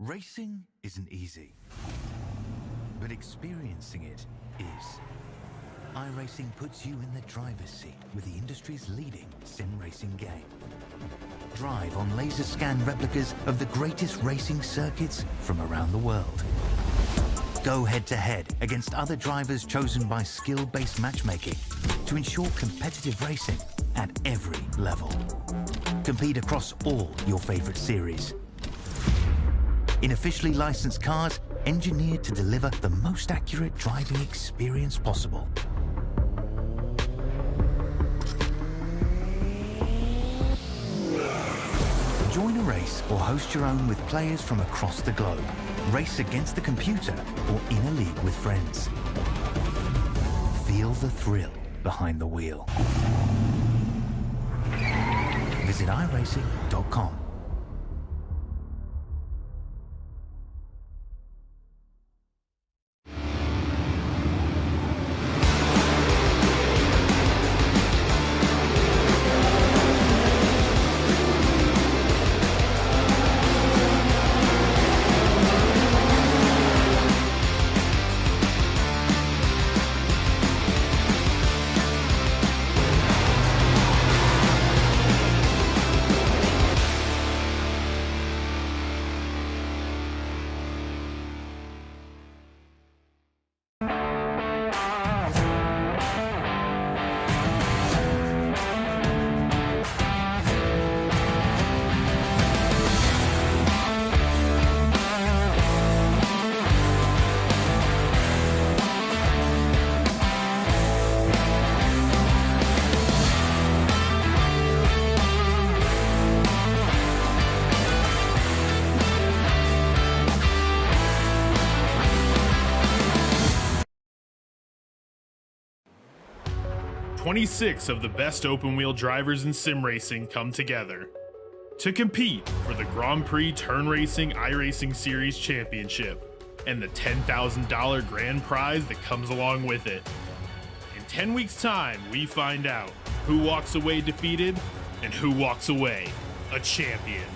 Racing isn't easy, but experiencing it is. iRacing puts you in the driver's seat with the industry's leading sim racing game. Drive on laser scan replicas of the greatest racing circuits from around the world. Go head-to-head against other drivers chosen by skill-based matchmaking to ensure competitive racing at every level. Compete across all your favorite series. In officially licensed cars, engineered to deliver the most accurate driving experience possible. Join a race or host your own with players from across the globe. Race against the computer or in a league with friends. Feel the thrill behind the wheel. Visit iRacing.com. "26 of the best open-wheel drivers in sim racing come together to compete for the Grand Prix Turn Racing iRacing Series Championship and the $10,000 grand prize that comes along with it. In 10 weeks' time, we find out who walks away defeated and who walks away a champion.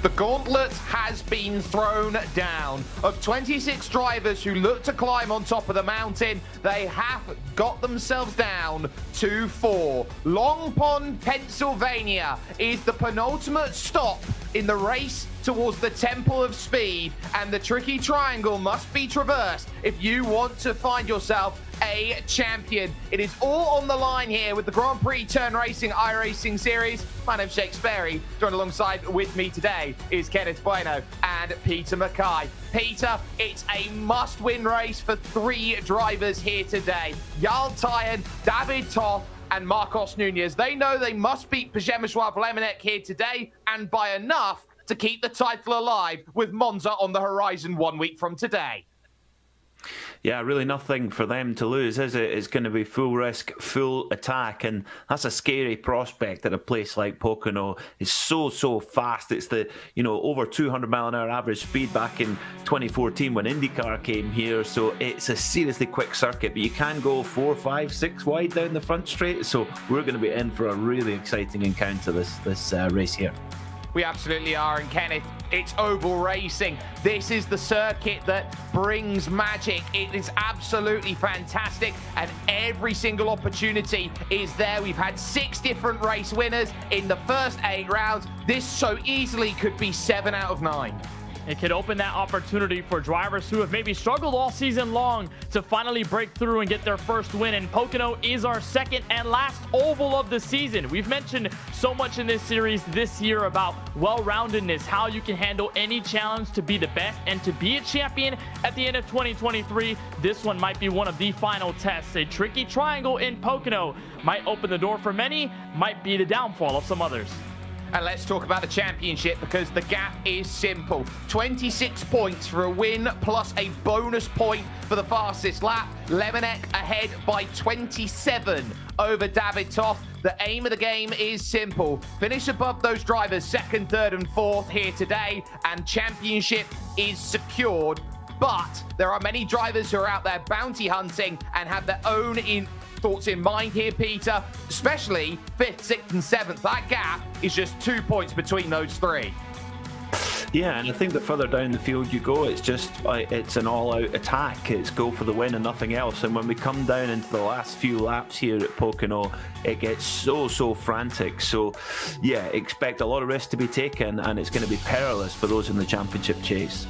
The gauntlet has been thrown down. Of 26 drivers who look to climb on top of the mountain, they have got themselves down to 4. Long Pond, Pennsylvania is the penultimate stop in the race towards the Temple of Speed, and the tricky triangle must be traversed if you want to find yourself a champion. It is all on the line here with the Grand Prix Turn Racing iRacing Series. My name's Jake Sperry. Joined alongside with me today is Kenneth Bueno and Peter Mackay. Peter, it's a must-win race for 3 drivers here today. Jarl Tyen, David Toth, and Marcos Nunez. They know they must beat Przemysław Lemonek here today, and by enough to keep the title alive with Monza on the horizon 1 week from today. Yeah, really nothing for them to lose, is it? It's going to be full risk, full attack, and that's a scary prospect at a place like Pocono. It's so fast. It's the, over 200 mile an hour average speed back in 2014 when IndyCar came here. So it's a seriously quick circuit, but you can go 4, 5, 6 wide down the front straight. So we're going to be in for a really exciting encounter this race here. We absolutely are, and Kenneth, it's oval racing. This is the circuit that brings magic. It is absolutely fantastic, and every single opportunity is there. We've had 6 different race winners in the first 8 rounds. This so easily could be 7 out of 9. It could open that opportunity for drivers who have maybe struggled all season long to finally break through and get their first win. And Pocono is our second and last oval of the season. We've mentioned so much in this series this year about well-roundedness, how you can handle any challenge to be the best and to be a champion at the end of 2023. This one might be one of the final tests. A tricky triangle in Pocono might open the door for many, might be the downfall of some others. And let's talk about the championship, because the gap is simple. 26 points for a win plus a bonus point for the fastest lap. Lemonec ahead by 27 over David Toth. The aim of the game is simple. Finish above those drivers second, third and fourth here today, and championship is secured. But there are many drivers who are out there bounty hunting and have their own thoughts in mind here, Peter, especially 5th, 6th and 7th. That gap is just 2 points between those three. Yeah, and I think the further down the field you go, it's just it's an all-out attack. It's go for the win and nothing else. And when we come down into the last few laps here at Pocono, it gets so frantic. So yeah, expect a lot of risks to be taken, and it's going to be perilous for those in the championship chase.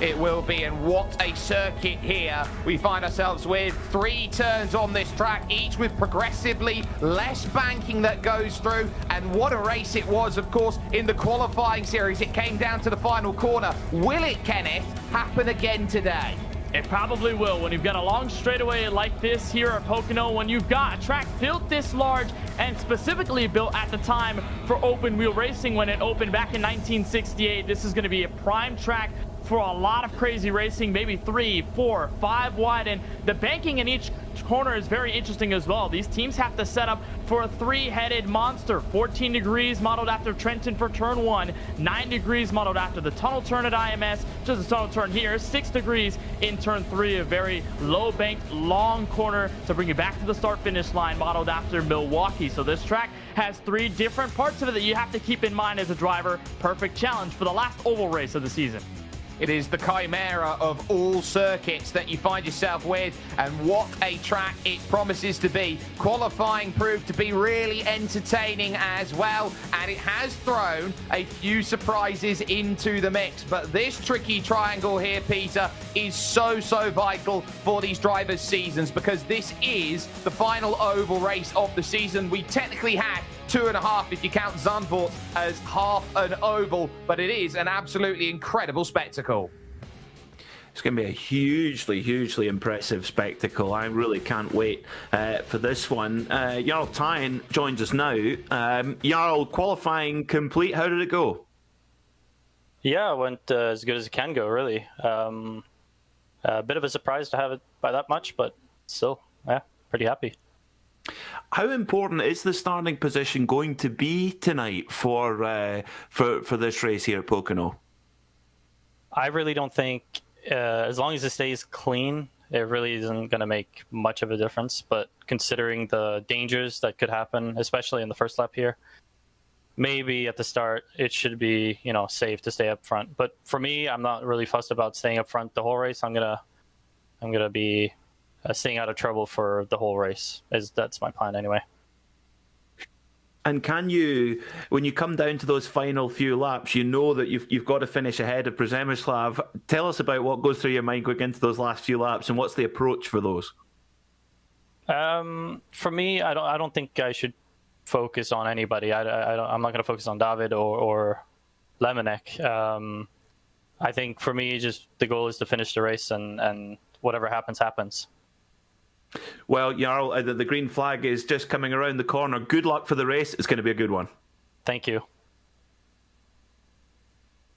It will be, and what a circuit here. We find ourselves with 3 turns on this track, each with progressively less banking that goes through. And what a race it was, of course, in the qualifying series. It came down to the final corner. Will it, Kenneth, happen again today? It probably will. When you've got a long straightaway like this here at Pocono, when you've got a track built this large and specifically built at the time for open wheel racing when it opened back in 1968, this is going to be a prime track for a lot of crazy racing, maybe 3, 4, 5 wide, and the banking in each corner is very interesting as well. These teams have to set up for a 3-headed monster. 14 degrees modeled after Trenton for turn 1, 9 degrees modeled after the tunnel turn at IMS, just a tunnel turn here, 6 degrees in turn 3, a very low bank, long corner to bring you back to the start-finish line modeled after Milwaukee. So this track has 3 different parts of it that you have to keep in mind as a driver. Perfect challenge for the last oval race of the season. It is the chimera of all circuits that you find yourself with, and what a track it promises to be. Qualifying proved to be really entertaining as well, and it has thrown a few surprises into the mix. But this tricky triangle here, Peter, is so vital for these drivers' seasons, because this is the final oval race of the season. We technically had 2.5 if you count Zandvoort as half an oval, but it is an absolutely incredible spectacle. It's going to be a hugely impressive spectacle. I really can't wait for this one. Jarl Tyen joins us now. Jarl, qualifying complete. How did it go? Yeah, it went as good as it can go, really. A bit of a surprise to have it by that much, but still, yeah, pretty happy. How important is the starting position going to be tonight for this race here at Pocono? I really don't think, as long as it stays clean, it really isn't going to make much of a difference. But considering the dangers that could happen, especially in the first lap here, maybe at the start it should be, safe to stay up front. But for me, I'm not really fussed about staying up front the whole race. I'm gonna be staying out of trouble for the whole race. That's my plan anyway. And can you, when you come down to those final few laps, you know that you've got to finish ahead of Przemysław. Tell us about what goes through your mind going into those last few laps, and what's the approach for those? For me, I don't think I should focus on anybody. I'm not going to focus on David or Lemonec. I think for me, just the goal is to finish the race, and whatever happens. Well, Jarl, the green flag is just coming around the corner. Good luck for the race. It's going to be a good one. Thank you.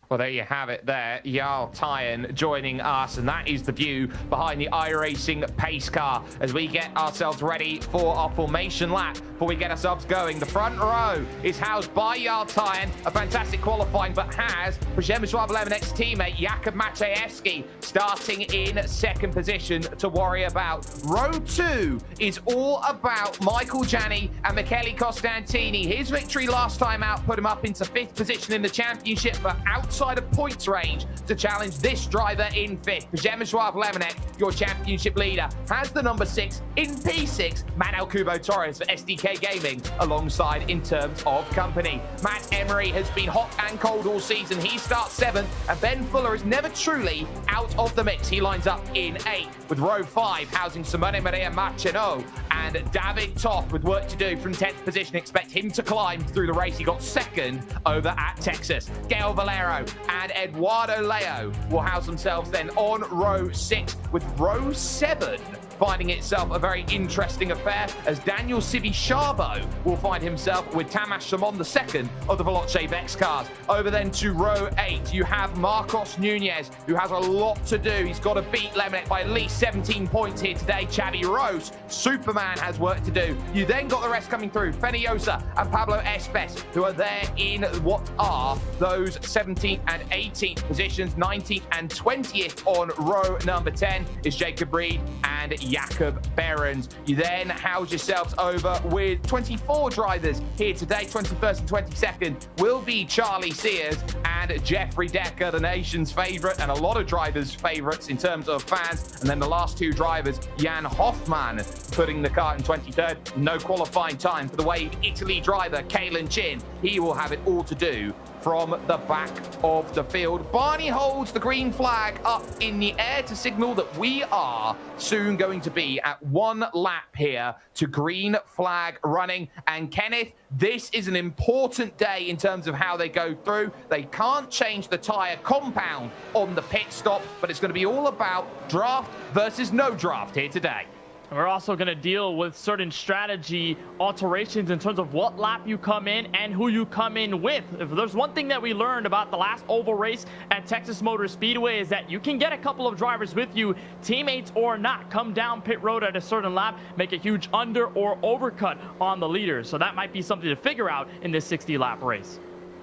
Well, there you have it there. Jarl Tyen joining us, and that is the view behind the iRacing pace car as we get ourselves ready for our formation lap. Before we get ourselves going, the front row is housed by Jarl Tyen, a fantastic qualifying, but has Przemysław Lemonec's teammate Jakub Maciejewski starting in second position to worry about. Row 2 is all about Michael Jani and Michele Costantini. His victory last time out put him up into 5th position in the championship, but out outside of points range to challenge this driver in 5th. Przemysław Lemonek, your championship leader, has the number 6 in P6, Manuel Kubo Torres for SDK Gaming, alongside in terms of company. Matt Emery has been hot and cold all season. He starts 7th, and Ben Fuller is never truly out of the mix. He lines up in 8th, with row 5 housing Simone Maria Marceno and David Toth with work to do from 10th position. Expect him to climb through the race. He got 2nd over at Texas. Gail Valero and Eduardo Leo will house themselves then on row 6, with row 7 finding itself a very interesting affair, as Daniel Sivi-Shabo will find himself with Tamas Shimon, the second of the Veloce Vex cars. Over then to row 8, you have Marcos Nunez, who has a lot to do. He's got to beat Lemonek by at least 17 points here today. Xavi Rose, Superman, has work to do. You then got the rest coming through. Feniosa and Pablo Espes, who are there in what are those 17th and 18th positions. 19th and 20th on row number 10 is Jacob Reed and Jakob Behrens. You then house yourselves over with 24 drivers here today. 21st and 22nd will be Charlie Sears and Jeffrey Decker, the nation's favourite, and a lot of drivers' favourites in terms of fans. And then the last 2 drivers, Jan Hoffman putting the car in 23rd. No qualifying time for the Wave Italy driver, Kalen Chin. He will have it all to do from the back of the field. Barney holds the green flag up in the air to signal that we are soon going to be at 1 lap here to green flag running. And Kenneth, this is an important day in terms of how they go through. They can't change the tyre compound on the pit stop, but it's going to be all about draft versus no draft here today. We're also going to deal with certain strategy alterations in terms of what lap you come in and who you come in with. If there's one thing that we learned about the last oval race at Texas Motor Speedway is that you can get a couple of drivers with you, teammates or not, come down pit road at a certain lap, make a huge under or overcut on the leaders. So that might be something to figure out in this 60-lap race.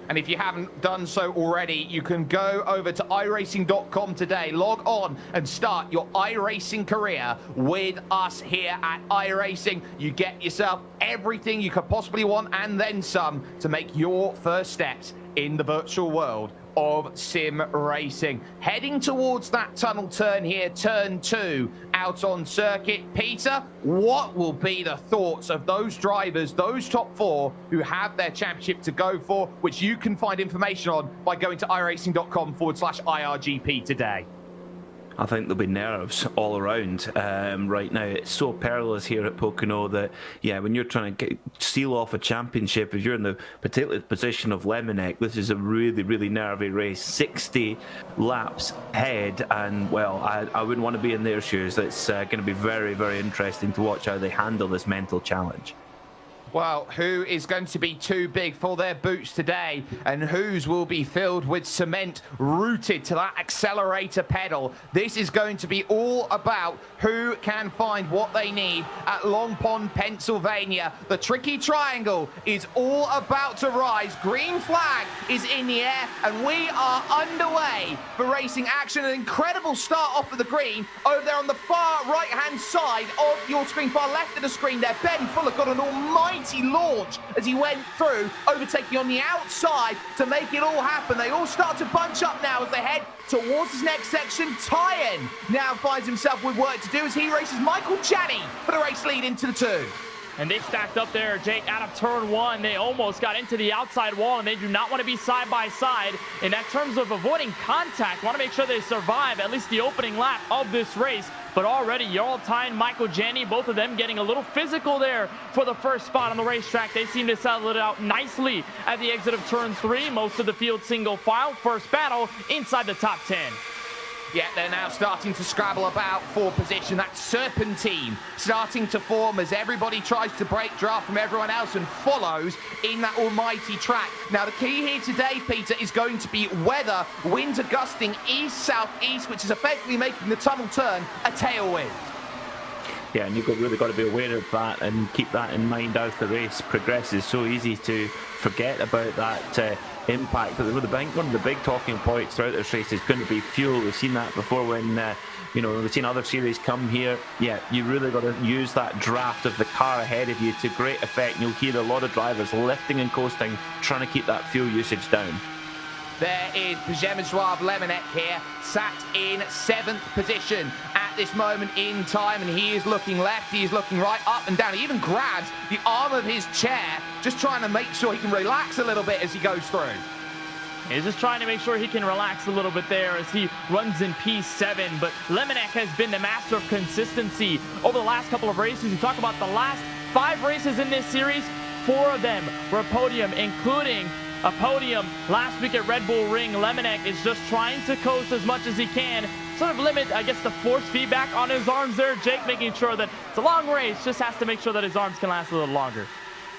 And if you haven't done so already, you can go over to iRacing.com today, log on and start your iRacing career with us here at iRacing. You get yourself everything you could possibly want and then some to make your first steps in the virtual world of sim racing. Heading towards that tunnel turn here, turn 2 out on circuit. Peter, what will be the thoughts of those drivers, those top 4 who have their championship to go for, which you can find information on by going to iRacing.com/IRGP today? I think there'll be nerves all around right now. It's so perilous here at Pocono that, yeah, when you're trying to seal off a championship, if you're in the particular position of Lemonek, this is a really, really nervy race. 60 laps ahead, and, well, I wouldn't want to be in their shoes. It's going to be very, very interesting to watch how they handle this mental challenge. Well, who is going to be too big for their boots today, and whose will be filled with cement rooted to that accelerator pedal? This is going to be all about who can find what they need at Long Pond, Pennsylvania. The tricky triangle is all about to rise. Green flag is in the air, and we are underway for racing action. An incredible start off of the green over there on the far right-hand side of your screen, far left of the screen there. Ben Fuller got an almighty launch as he went through, overtaking on the outside to make it all happen. They all start to bunch up now as they head towards this next section. Tyen now finds himself with work to do as he races Michael Janney for the race lead into the 2. And they stacked up there, Jake, out of turn 1. They almost got into the outside wall, and they do not want to be side by side. In terms of avoiding contact, want to make sure they survive at least the opening lap of this race. But already, Jarl Tyen, Michael Janney, both of them getting a little physical there for the first spot on the racetrack. They seem to settle it out nicely at the exit of turn 3. Most of the field single file. First battle inside the top 10. Yeah, they're now starting to scrabble about for position. That serpentine starting to form as everybody tries to break draft from everyone else and follows in that almighty track. Now, the key here today, Peter, is going to be weather. Winds are gusting east-southeast, which is effectively making the tunnel turn a tailwind. Yeah, and you've really got to be aware of that and keep that in mind as the race progresses. So easy to forget about that impact. But one of the big talking points throughout this race is going to be fuel. We've seen that before when we've seen other series come here. Yeah, you really got to use that draft of the car ahead of you to great effect. And you'll hear a lot of drivers lifting and coasting, trying to keep that fuel usage down. There is Przemysław Lemonek here, sat in 7th position at this moment in time, and he is looking left, he is looking right, up and down. He even grabs the arm of his chair, just trying to make sure he can relax a little bit as he goes through. He's just trying to make sure he can relax a little bit there as he runs in P7. But Lemonek has been the master of consistency over the last couple of races. You talk about the last 5 races in this series, 4 of them were a podium, including a podium last week at Red Bull Ring. Lemonek is just trying to coast as much as he can, sort of limit, I guess, the force feedback on his arms there. Jake making sure that it's a long race, just has to make sure that his arms can last a little longer.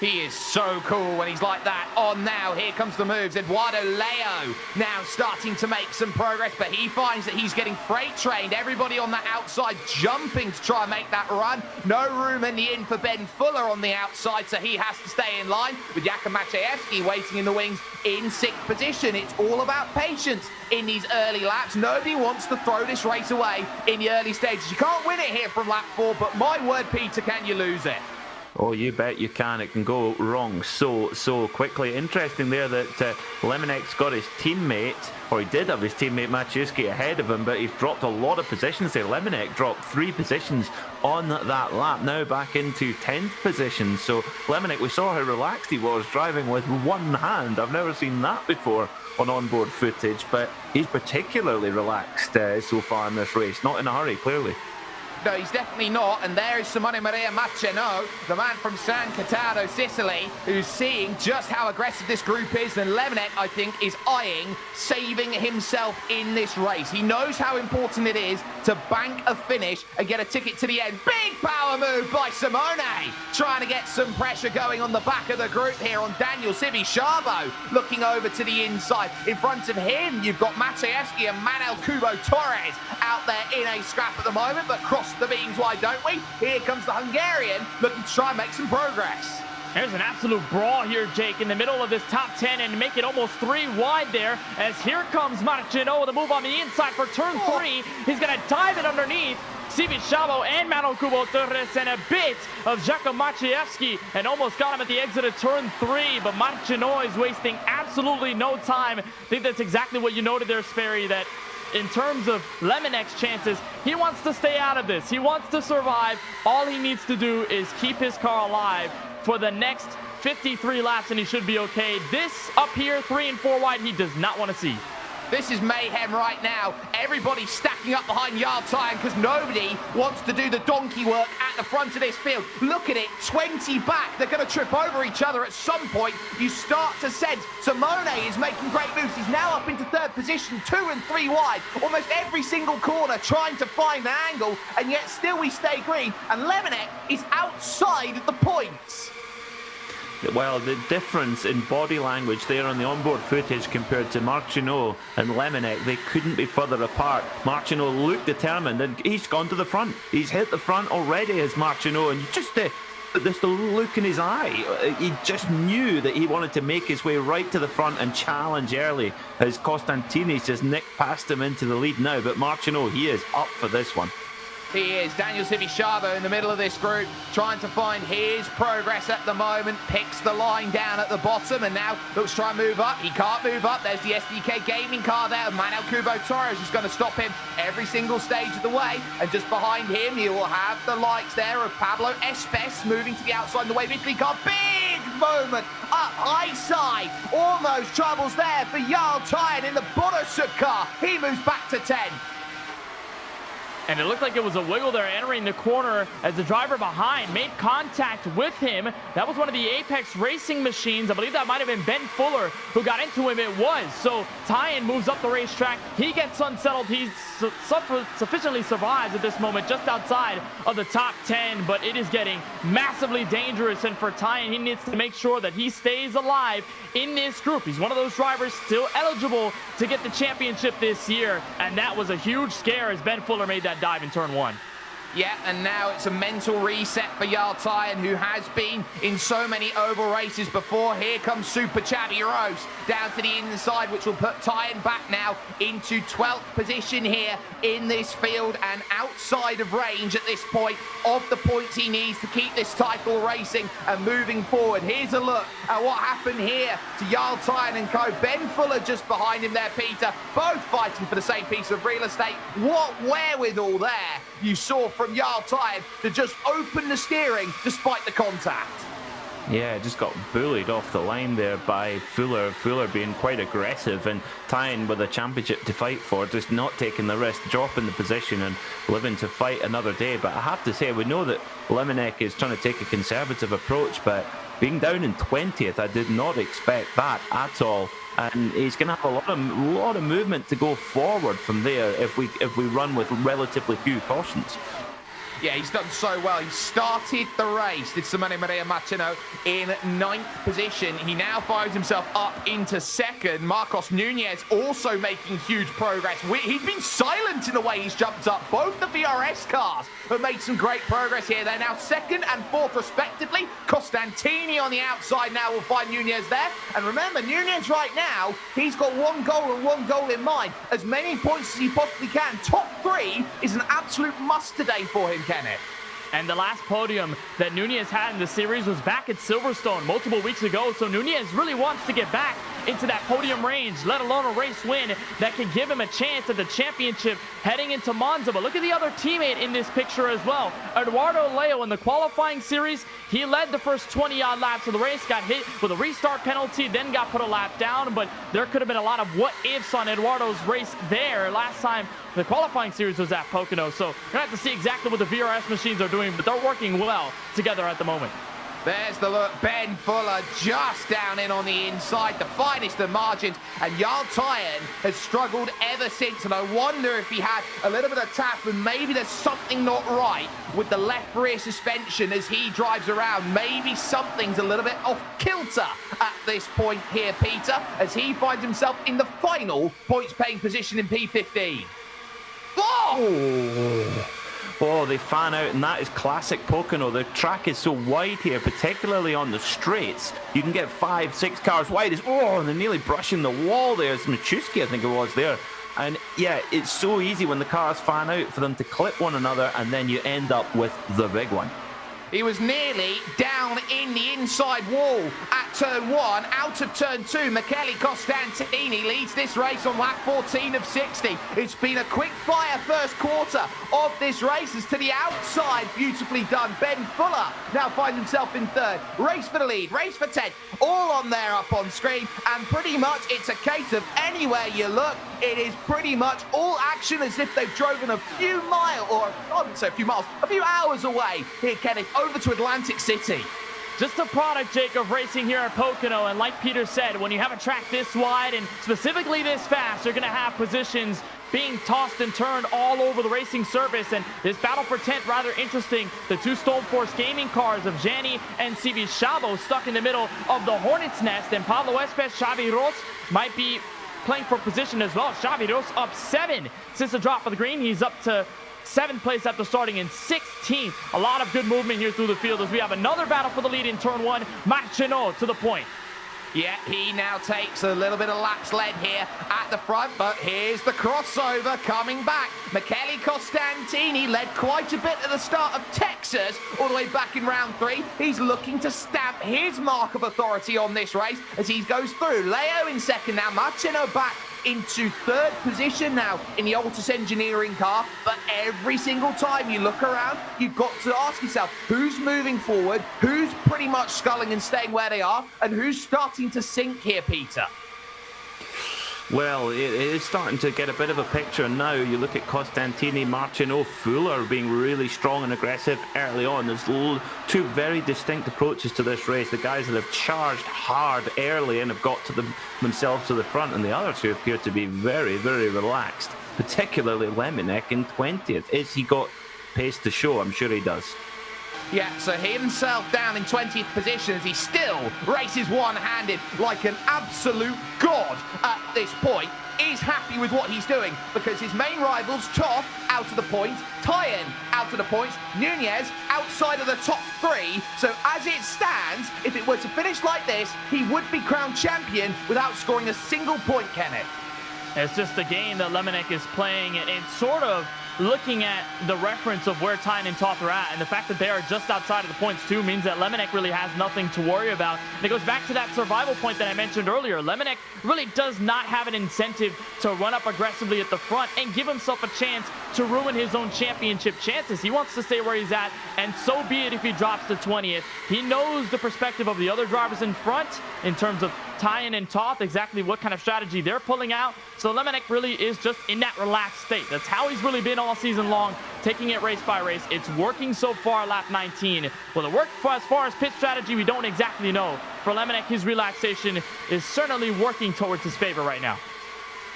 He is so cool when he's like that. On now, here comes the moves. Eduardo Leo now starting to make some progress, but he finds that he's getting freight trained. Everybody on the outside jumping to try and make that run. No room in the in for Ben Fuller on the outside, so he has to stay in line with Jakub Maciejewski waiting in the wings in 6th position. It's all about patience in these early laps. Nobody wants to throw this race away in the early stages. You can't win it here from lap 4, but my word, Peter, can you lose it? Oh, you bet you can. It can go wrong so quickly. Interesting there that Lemonek's got his teammate, or he did have his teammate Maciejewski ahead of him, but he's dropped a lot of positions there. Lemonek dropped 3 positions on that lap, now back into 10th position. So Lemonek, we saw how relaxed he was driving with one hand. I've never seen that before on onboard footage, but he's particularly relaxed so far in this race. Not in a hurry, clearly. No, he's definitely not. And there is Simone Maria Maceno, the man from San Cataldo, Sicily, who's seeing just how aggressive this group is. And Lemonek, I think, is eyeing saving himself in this race. He knows how important it is to bank a finish and get a ticket to the end. Big power move by Simone, trying to get some pressure going on the back of the group here on Daniel Sivishabo, looking over to the inside. In front of him, you've got Maciejewski and Manuel Kubo Torres out there in a scrap at the moment, but cross the beams wide, don't we? Here comes the Hungarian looking to try and make some progress. There's an absolute brawl here, Jake, in the middle of this top 10 and make it almost 3 wide there as here comes Marcino with a move on the inside for turn 3. He's going to dive it underneath Sivishabo and Manuel Kubo Torres and a bit of Jakub Maciejewski and almost got him at the exit of turn 3, but Marcino is wasting absolutely no time. I think that's exactly what you noted there, Sperry, that in terms of Lemonek's chances, he wants to stay out of this. He wants to survive. All he needs to do is keep his car alive for the next 53 laps, and he should be okay. This up here, 3 and 4 wide, he does not want to see. This is mayhem right now. Everybody's stacking up behind Jarl Tyen because nobody wants to do the donkey work at the front of this field. Look at it, 20 back. They're going to trip over each other at some point. You start to sense Simone is making great moves. He's now up into 3rd position, 2 and 3 wide. Almost every single corner trying to find an angle, and yet still we stay green. And Lemonek is outside the points. Well, the difference in body language there on the onboard footage compared to Marcino and Lemonek, they couldn't be further apart. Marcino looked determined and he's gone to the front. He's hit the front already as Marcino, and just the look in his eye, he just knew that he wanted to make his way right to the front and challenge early as Constantinis just nicked past him into the lead now. But Marcino, he is up for this one. He is. Daniel Sivishabo in the middle of this group, trying to find his progress at the moment. Picks the line down at the bottom and now looks to try and move up. He can't move up. There's the SDK gaming car there. Manuel Kubo Torres is going to stop him every single stage of the way. And just behind him, you will have the likes there of Pablo Espes moving to the outside in the wave Italy car. Big moment up high side. Almost troubles there for Jarl Tyen in the Borusuk car. He moves back to 10. And it looked like it was a wiggle there entering the corner as the driver behind made contact with him. That was one of the Apex Racing machines. I believe that might have been Ben Fuller who got into him. It was. So Tyen moves up the racetrack. He gets unsettled. He's sufficiently survives at this moment just outside of the top 10. But it is getting massively dangerous. And for Tyen, he needs to make sure that he stays alive in this group. He's one of those drivers still eligible to get the championship this year. And that was a huge scare as Ben Fuller made that dive in turn 1. Yeah, and now it's a mental reset for Jarl Tyen, who has been in so many oval races before. Here comes Super Chaviros down to the inside, which will put Tyen back now into 12th position here in this field and outside of range at this point of the points he needs to keep this title racing and moving forward. Here's a look at what happened here to Jarl Tyen and co. Ben Fuller just behind him there, Peter, both fighting for the same piece of real estate. What wherewithal there you saw from Jarl Tyen to just open the steering despite the contact. Yeah, just got bullied off the line there by Fuller. Fuller being quite aggressive and Tyen with a championship to fight for, just not taking the risk, dropping the position and living to fight another day. But I have to say, we know that Lemonek is trying to take a conservative approach, but being down in 20th, I did not expect that at all. And he's going to have a lot of movement to go forward from there if we run with relatively few cautions. Yeah, he's done so well. He started the race, did Simone Maria Machino, in 9th position. He now finds himself up into 2nd. Marcos Nunez also making huge progress. He's been silent in the way he's jumped up. Both the VRS cars have made some great progress here. They're now 2nd and 4th respectively. Costantini on the outside now will find Nunez there. And remember, Nunez right now, he's got 1 goal and 1 goal in mind. As many points as he possibly can. Top 3 is an absolute must today for him, Kenneth. And the last podium that Nunez had in the series was back at Silverstone multiple weeks ago. So Nunez really wants to get back into that podium range, let alone a race win that can give him a chance at the championship heading into Monza. But look at the other teammate in this picture as well. Eduardo Leo in the qualifying series, he led the first 20-odd laps of the race, got hit with a restart penalty, then got put a lap down. But there could have been a lot of what-ifs on Eduardo's race there last time the qualifying series was at Pocono. So you're going to have to see exactly what the VRS machines are doing, but they're working well together at the moment. There's the look. Ben Fuller just down in on the inside, the finest of margins, and Jarl Tyen has struggled ever since, and I wonder if he had a little bit of tap and maybe there's something not right with the left rear suspension as he drives around. Maybe something's a little bit off kilter at this point here, Peter, as he finds himself in the final points-paying position in P15. Oh, they fan out, and that is classic Pocono. The track is so wide here, particularly on the straights. You can get 5-6 cars wide. And they're nearly brushing the wall there. It's Machuski, I think it was there. And yeah, it's so easy when the cars fan out for them to clip one another, and then you end up with the big one. He was nearly down in the inside wall at turn 1. Out of turn 2, Michele Costantini leads this race on lap 14 of 60. It's been a quick-fire first quarter of this race. As to the outside, beautifully done. Ben Fuller now finds himself in 3rd. Race for the lead, race for 10th, all on there up on screen. And pretty much it's a case of anywhere you look, it is pretty much all action as if they've driven a few miles, or I wouldn't say a few miles, a few hours away here, Kenneth, over to Atlantic City. Just a product, Jake, of racing here at Pocono, and like Peter said, when you have a track this wide and specifically this fast, you're going to have positions being tossed and turned all over the racing surface, and this battle for 10th rather interesting. The 2 Stoneforce gaming cars of Gianni and CV Chavo stuck in the middle of the Hornet's Nest, and Pablo Espes, Xavi Ros might be playing for position as well. Xavi Ros up 7 since the drop of the green. He's up to 7th place after starting in 16th. A lot of good movement here through the field as we have another battle for the lead in turn 1. Marchino to the point. Yeah, he now takes a little bit of laps led here at the front, but here's the crossover coming back. Michele Costantini led quite a bit at the start of Texas, all the way back in round 3. He's looking to stamp his mark of authority on this race as he goes through. Leo in 2nd now, Marchino back into 3rd position now in the Altus Engineering car. But every single time you look around, you've got to ask yourself, who's moving forward, who's pretty much sculling and staying where they are, and who's starting to sink here, Peter? Well, it is starting to get a bit of a picture now. You look at Costantini, Marchino, Fuller being really strong and aggressive early on. There's 2 very distinct approaches to this race. The guys that have charged hard early and have got to themselves to the front, and the other 2 appear to be very, very relaxed, particularly Lemonek in 20th. Has he got pace to show? I'm sure he does. Yeah, so he himself down in 20th position as he still races one-handed like an absolute god at this point. Is happy with what he's doing because his main rivals, Toth, out of the points, Tyen out of the points, Nunez outside of the top 3. So as it stands, if it were to finish like this, he would be crowned champion without scoring a single point, Kenneth. It's just a game that Lemonnick is playing and sort of looking at the reference of where Tyen and Toth are at, and the fact that they are just outside of the points too means that Lemonnick really has nothing to worry about. And it goes back to that survival point that I mentioned earlier. Lemonnick really does not have an incentive to run up aggressively at the front and give himself a chance to ruin his own championship chances. He wants to stay where he's at, and so be it if he drops to 20th. He knows the perspective of the other drivers in front in terms of Tyen and Toth, exactly what kind of strategy they're pulling out. So Lemonnick really is just in that relaxed state. That's how he's really been all season long, taking it race by race. It's working so far, lap 19. Will it work as far as pit strategy? We don't exactly know. For Lemonnick, his relaxation is certainly working towards his favor right now.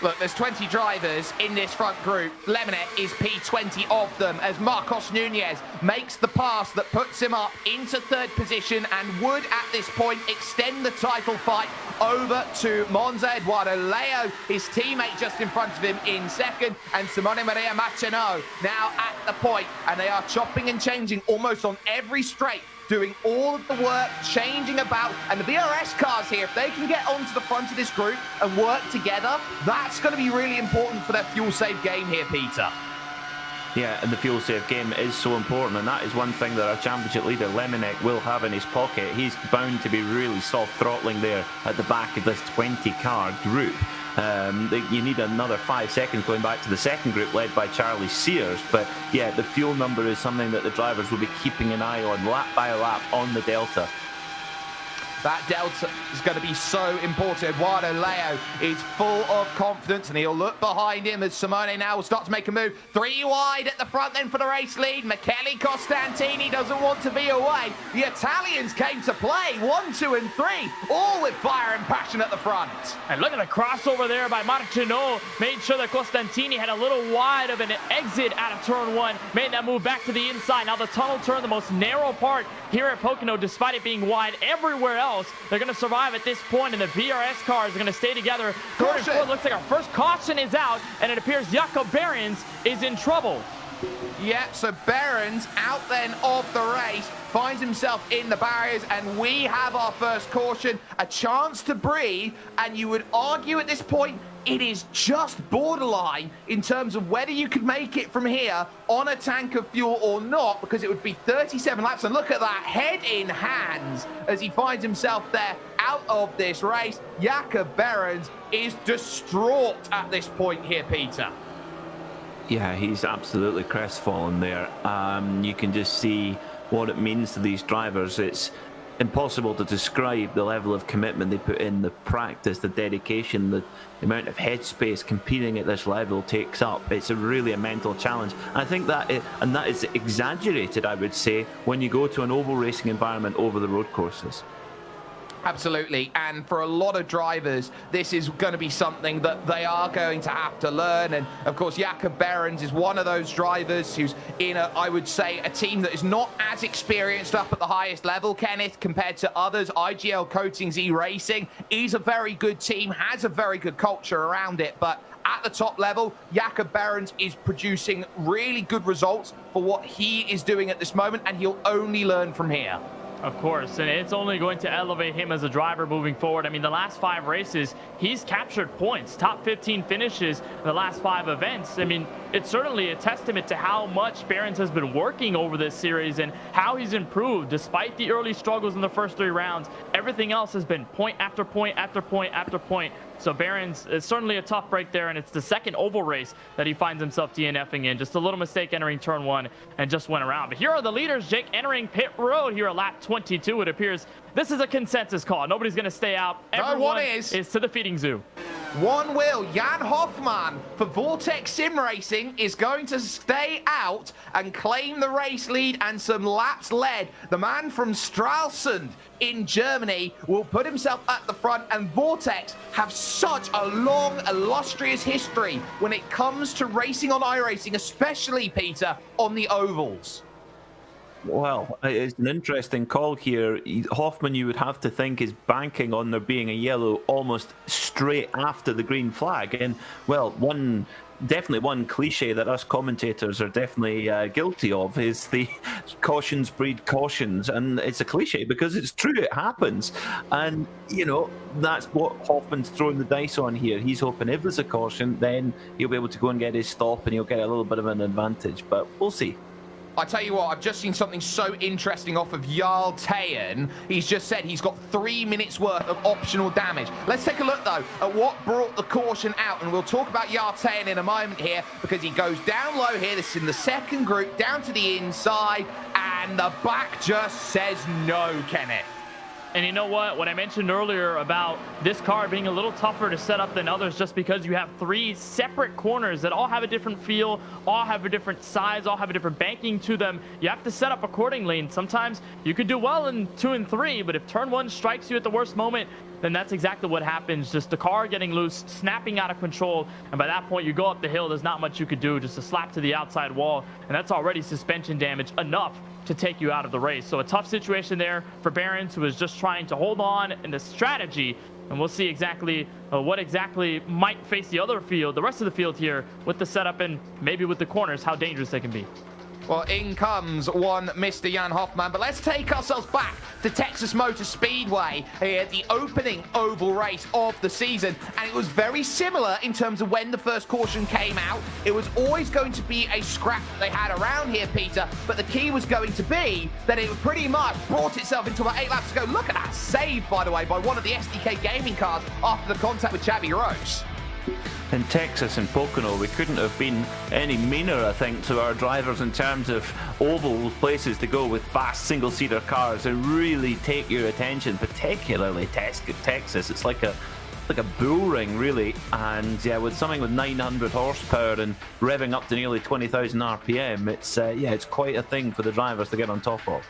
Look, there's 20 drivers in this front group. Lemonnick is P20 of them as Marcos Nunez makes the pass that puts him up into 3rd position and would, at this point, extend the title fight over to Monza. Eduardo Leo, his teammate just in front of him in 2nd, and Simone Maria Maceno now at the point, and they are chopping and changing almost on every straight, doing all of the work, changing about, and the VRS cars here, if they can get onto the front of this group and work together, that's going to be really important for their fuel save game here, Peter. Yeah, and the fuel save game is so important, and that is one thing that our championship leader Lemonnick will have in his pocket. He's bound to be really soft throttling there at the back of this 20-car group. You need another 5 seconds going back to the second group led by Charlie Sears, but yeah, the fuel number is something that the drivers will be keeping an eye on lap by lap on the Delta. That Delta is going to be so important. Eduardo Leo is full of confidence, and he'll look behind him as Simone now will start to make a move. 3 wide at the front then for the race lead. Michele Costantini doesn't want to be away. The Italians came to play. 1, 2, and 3, all with fire and passion at the front. And look at the crossover there by Marceno. Made sure that Costantini had a little wide of an exit out of turn 1. Made that move back to the inside. Now the tunnel turn, the most narrow part here at Pocono, despite it being wide everywhere else. They're going to survive at this point, and the VRS cars are going to stay together. 3rd and 4th, looks like our first caution is out, and it appears Jakob Behrens is in trouble. Yeah, so Behrens out then of the race, finds himself in the barriers, and we have our first caution, a chance to breathe, and you would argue at this point it is just borderline in terms of whether you could make it from here on a tank of fuel or not, because it would be 37 laps. And look at that, head in hands as he finds himself there out of this race. Jakob Behrens is distraught at this point here, Peter. Yeah, he's absolutely crestfallen there. You can just see what it means to these drivers. It's impossible to describe the level of commitment they put in, the practice, the dedication, the amount of headspace competing at this level takes up. It's really a mental challenge. I think that is exaggerated, I would say, when you go to an oval racing environment over the road courses. Absolutely, and for a lot of drivers, this is going to be something that they are going to have to learn. And of course, Jakob Behrens is one of those drivers who's in I would say, a team that is not as experienced up at the highest level, Kenneth, compared to others. IGL Coatings iRacing is a very good team, has a very good culture around it, but at the top level, Jakob Behrens is producing really good results for what he is doing at this moment, and he'll only learn from here. Of course, and it's only going to elevate him as a driver moving forward. I mean, the last 5 races, he's captured points, top 15 finishes in the last 5 events. I mean, it's certainly a testament to how much Behrens has been working over this series and how he's improved despite the early struggles in the first 3 rounds. Everything else has been point after point after point after point. So Behrens is certainly a tough break there, and it's the second oval race that he finds himself DNFing in. Just a little mistake entering turn 1 and just went around. But here are the leaders, Jake, entering pit road here at lap 22. It appears this is a consensus call. Nobody's going to stay out. Everyone is to the feeding zoo. One will. Jan Hoffmann for Vortex Sim Racing is going to stay out and claim the race lead and some laps led. The man from Stralsund in Germany will put himself at the front, and Vortex have such a long, illustrious history when it comes to racing on iRacing, especially, Peter, on the ovals. Well, it's an interesting call here. Hoffman, you would have to think, is banking on there being a yellow almost straight after the green flag. And, well, definitely one cliche that us commentators are definitely guilty of is the cautions breed cautions. And it's a cliche because it's true, it happens. And, you know, that's what Hoffman's throwing the dice on here. He's hoping if there's a caution, then he'll be able to go and get his stop and he'll get a little bit of an advantage. But we'll see. I tell you what, I've just seen something so interesting off of Jarl Tayen. He's just said he's got 3 minutes worth of optional damage. Let's take a look, though, at what brought the caution out. And we'll talk about Jarl Tayen in a moment here because he goes down low here. This is in the second group, down to the inside. And the back just says no, Kenneth. And you know what I mentioned earlier about this car being a little tougher to set up than others just because you have 3 separate corners that all have a different feel, all have a different size, all have a different banking to them. You have to set up accordingly, and sometimes you could do well in 2 and 3, but if turn 1 strikes you at the worst moment, then that's exactly what happens. Just the car getting loose, snapping out of control, and by that point you go up the hill. There's not much you could do, just a slap to the outside wall, and that's already suspension damage enough to take you out of the race. So a tough situation there for Barons, who is just trying to hold on in the strategy, and we'll see exactly what exactly might face the other field, the rest of the field here, with the setup and maybe with the corners, how dangerous they can be. Well, in comes one Mr. Jan Hoffman, but let's take ourselves back to Texas Motor Speedway, the opening oval race of the season, and it was very similar in terms of when the first caution came out. It was always going to be a scrap that they had around here, Peter, but the key was going to be that it pretty much brought itself into about 8 laps ago. Look at that save, by the way, by one of the SDK gaming cars after the contact with Xabi Rose. In Texas and Pocono, we couldn't have been any meaner, I think, to our drivers in terms of oval places to go with fast single-seater cars and really take your attention, particularly Texas. It's like a bull ring, really, and yeah, with something with 900 horsepower and revving up to nearly 20,000 RPM, it's quite a thing for the drivers to get on top of.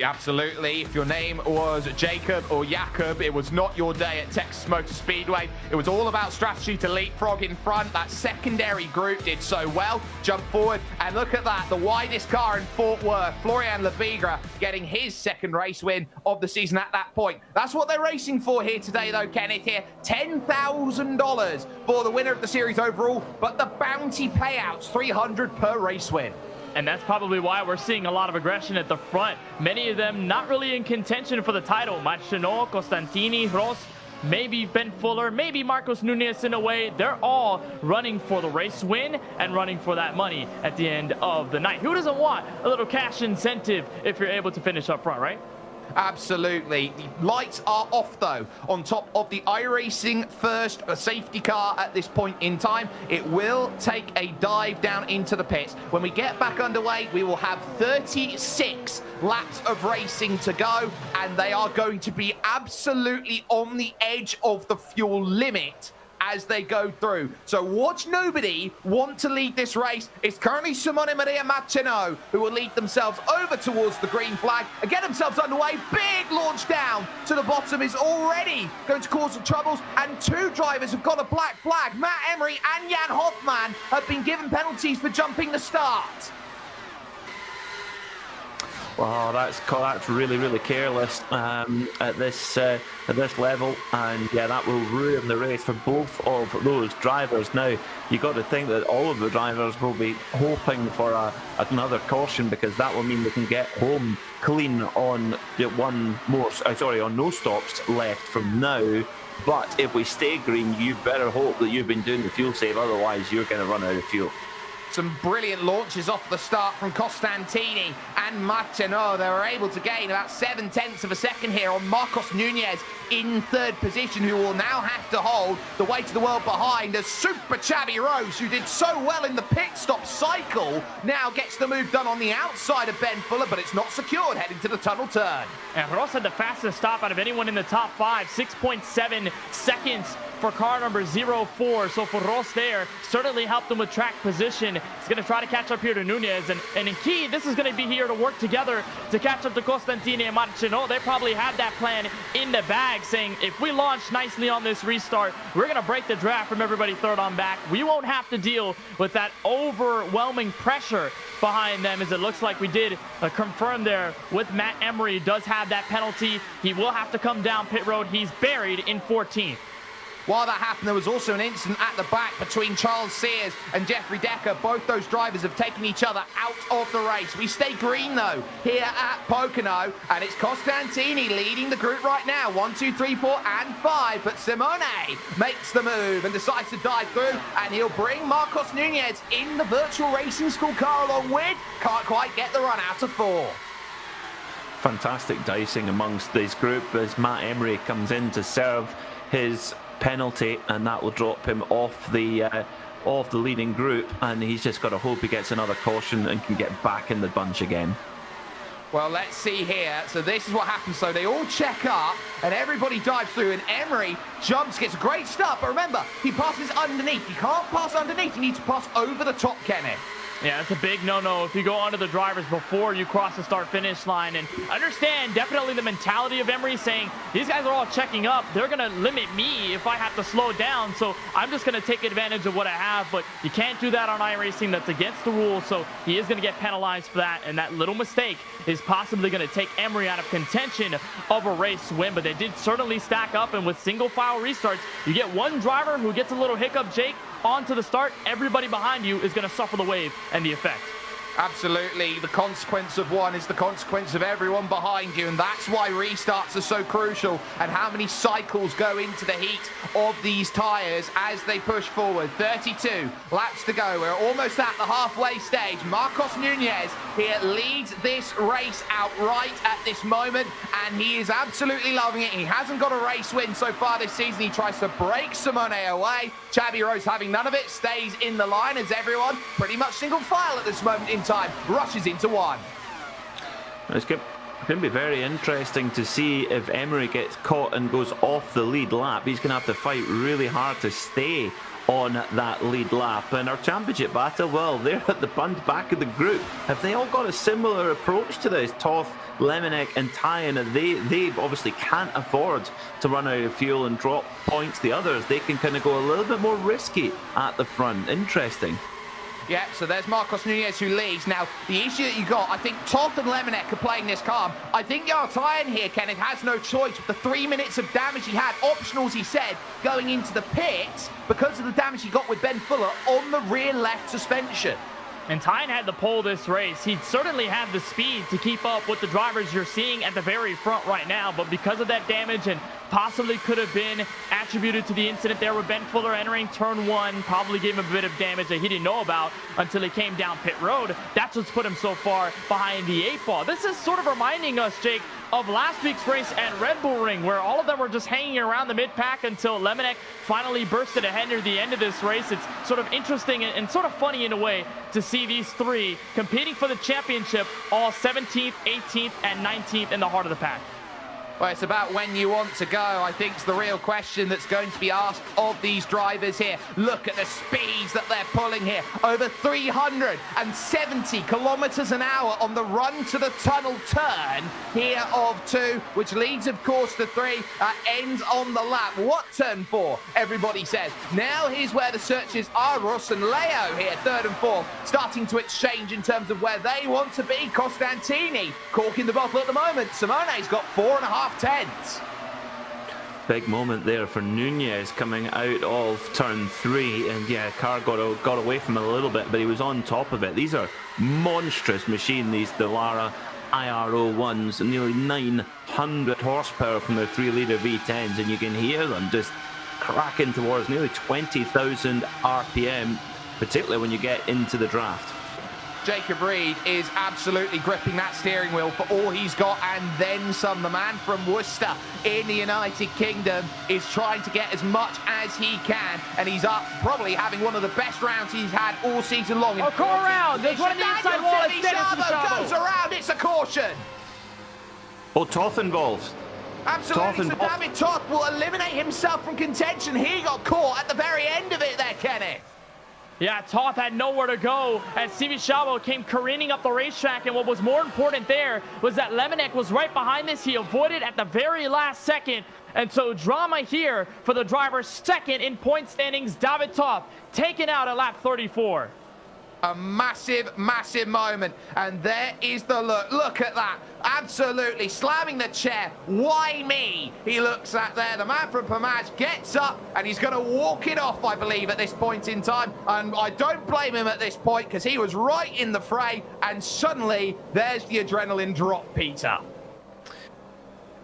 Absolutely. If your name was Jacob or Jakob, it was not your day at Texas Motor Speedway. It was all about strategy to leapfrog in front. That secondary group did so well. Jump forward and look at that. The widest car in Fort Worth, Florian Lebigra, getting his second race win of the season at that point. That's what they're racing for here today, though, Kenneth, here. $10,000 for the winner of the series overall, but the bounty payouts, $300 per race win. And that's probably why we're seeing a lot of aggression at the front. Many of them not really in contention for the title. Marcinot, Costantini, Ross, maybe Ben Fuller, maybe Marcos Nunez in a way. They're all running for the race win and running for that money at the end of the night. Who doesn't want a little cash incentive if you're able to finish up front, right? Absolutely. The lights are off, though, on top of the iRacing first safety car at this point in time. It will take a dive down into the pits. When we get back underway, we will have 36 laps of racing to go, and they are going to be absolutely on the edge of the fuel limit as they go through. So watch nobody want to lead this race. It's currently Simone Maria Marcinot who will lead themselves over towards the green flag and get themselves underway. Big launch down to the bottom is already going to cause some troubles, and 2 drivers have got a black flag. Matt Emery and Jan Hoffman have been given penalties for jumping the start. Wow, that's really, really careless at this level, and yeah, that will ruin the race for both of those drivers. Now, you got to think that all of the drivers will be hoping for another caution, because that will mean they can get home clean on on no stops left from now. But if we stay green, you better hope that you've been doing the fuel save, otherwise you're going to run out of fuel. Some brilliant launches off the start from Costantini and Marcinot. They were able to gain about 7/10 of a second here on Marcos Nunez in third position, who will now have to hold the way to the world behind as Super Xabi Rose, who did so well in the pit stop cycle, now gets the move done on the outside of Ben Fuller, but it's not secured heading to the tunnel turn. And Ross had the fastest stop out of anyone in the top 5, 6.7 seconds for car number 04. So for Ross there, certainly helped him with track position He's going to try to catch up here to Nunez. And in key, this is going to be here to work together to catch up to Costantini and Marcino. They probably have that plan in the bag, saying, if we launch nicely on this restart, we're going to break the draft from everybody third on back. We won't have to deal with that overwhelming pressure behind them, as it looks like we did confirm there with Matt Emery does have that penalty. He will have to come down pit road. He's buried in 14th. While that happened, there was also an incident at the back between Charles Sears and Jeffrey Decker. Both those drivers have taken each other out of the race. We stay green, though, here at Pocono, and it's Costantini leading the group right now. 1, 2, 3, 4, and 5, but Simone makes the move and decides to dive through, and he'll bring Marcos Nunez in the virtual racing school car along with. Can't quite get the run out of 4. Fantastic dicing amongst this group as Matt Emery comes in to serve his penalty, and that will drop him off the leading group, and he's just got to hope he gets another caution and can get back in the bunch again. Well, let's see here. So this is what happens. So they all check up and everybody dives through, and Emery jumps, gets a great start, but remember, he passes underneath. You can't pass underneath, you need to pass over the top, Kenneth. Yeah, it's a big no-no if you go onto the drivers before you cross the start-finish line. And understand definitely the mentality of Emery, saying these guys are all checking up. They're going to limit me if I have to slow down, so I'm just going to take advantage of what I have. But you can't do that on iRacing. That's against the rules, so he is going to get penalized for that. And that little mistake is possibly going to take Emery out of contention of a race win. But they did certainly stack up, and with single-file restarts, you get one driver who gets a little hiccup, Jake, onto the start, everybody behind you is going to suffer the wave and the effect. Absolutely. The consequence of one is the consequence of everyone behind you, and that's why restarts are so crucial, and how many cycles go into the heat of these tyres as they push forward. 32 laps to go. We're almost at the halfway stage. Marcos Nunez here leads this race outright at this moment, and he is absolutely loving it. He hasn't got a race win so far this season. He tries to break Simone away. Chabi Rose having none of it, stays in the line as everyone pretty much single file at this moment in time rushes into one. It's going to be very interesting to see if Emery gets caught and goes off the lead lap. He's going to have to fight really hard to stay on that lead lap. And our championship battle, well, they're at the back of the group. Have they all got a similar approach to this? Toth, Lemonek and Tyan, they obviously can't afford to run out of fuel and drop points. The others, they can kind of go a little bit more risky at the front. Interesting. Yeah, so there's Marcos Nunez who leads. Now, the issue that you got, I think Toth and Lemonek are playing this calm. I think Yartayan here, Kenneth, has no choice. With the 3 minutes of damage he had, optionals, he said, going into the pit because of the damage he got with Ben Fuller on the rear left suspension. And Tyan had the pole this race. He certainly had the speed to keep up with the drivers you're seeing at the very front right now, but because of that damage, and possibly could have been attributed to the incident there with Ben Fuller entering turn 1, probably gave him a bit of damage that he didn't know about until he came down pit road. That's what's put him so far behind the 8 ball. This is sort of reminding us, Jake, of last week's race at Red Bull Ring, where all of them were just hanging around the mid-pack until Lemonek finally bursted ahead near the end of this race. It's sort of interesting and sort of funny in a way to see these three competing for the championship, all 17th, 18th, and 19th in the heart of the pack. Well, it's about when you want to go, I think, is the real question that's going to be asked of these drivers here. Look at the speeds that they're pulling here. Over 370 kilometers an hour on the run to the tunnel turn here of 2, which leads, of course, to 3, ends on the lap. What turn 4? Everybody says. Now here's where the searches are. Ross and Leo here, 3rd and 4th, starting to exchange in terms of where they want to be. Costantini corking the bottle at the moment. Simone's got 4.5 tenths. Big moment there for Nunez coming out of turn 3, and yeah, car got away from him a little bit, but he was on top of it. These are monstrous machines, these Dallara IRO1s, nearly 900 horsepower from their 3-litre V10s, and you can hear them just cracking towards nearly 20,000 RPM, particularly when you get into the draft. Jacob Reed is absolutely gripping that steering wheel for all he's got and then some. The man from Worcester in the United Kingdom is trying to get as much as he can, and he's up probably having one of the best rounds he's had all season long. Oh, come around! There's one on the inside wall. Goes around. It's a caution. Oh, Toth involved. Absolutely. So David Toth will eliminate himself from contention. He got caught at the very end of it there, Kenneth. Yeah, Toth had nowhere to go as Civicciamo came careening up the racetrack, and what was more important there was that Lemonek was right behind this. He avoided at the very last second, and so drama here for the driver second in point standings, David Toth, taken out at lap 34. A massive, massive moment. And there is the look. Look at that. Absolutely slamming the chair. Why me? He looks at there. The man from Pomage gets up and he's going to walk it off, I believe, at this point in time. And I don't blame him at this point because he was right in the fray. And suddenly, there's the adrenaline drop, Peter.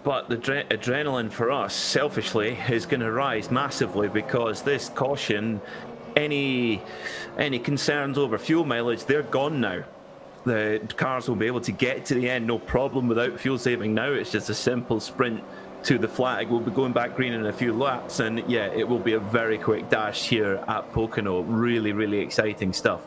But the adrenaline for us, selfishly, is going to rise massively because this caution, any concerns over fuel mileage, they're gone now. The cars will be able to get to the end, no problem, without fuel saving now. It's just a simple sprint to the flag. We'll be going back green in a few laps, and yeah, it will be a very quick dash here at Pocono. Really, really exciting stuff.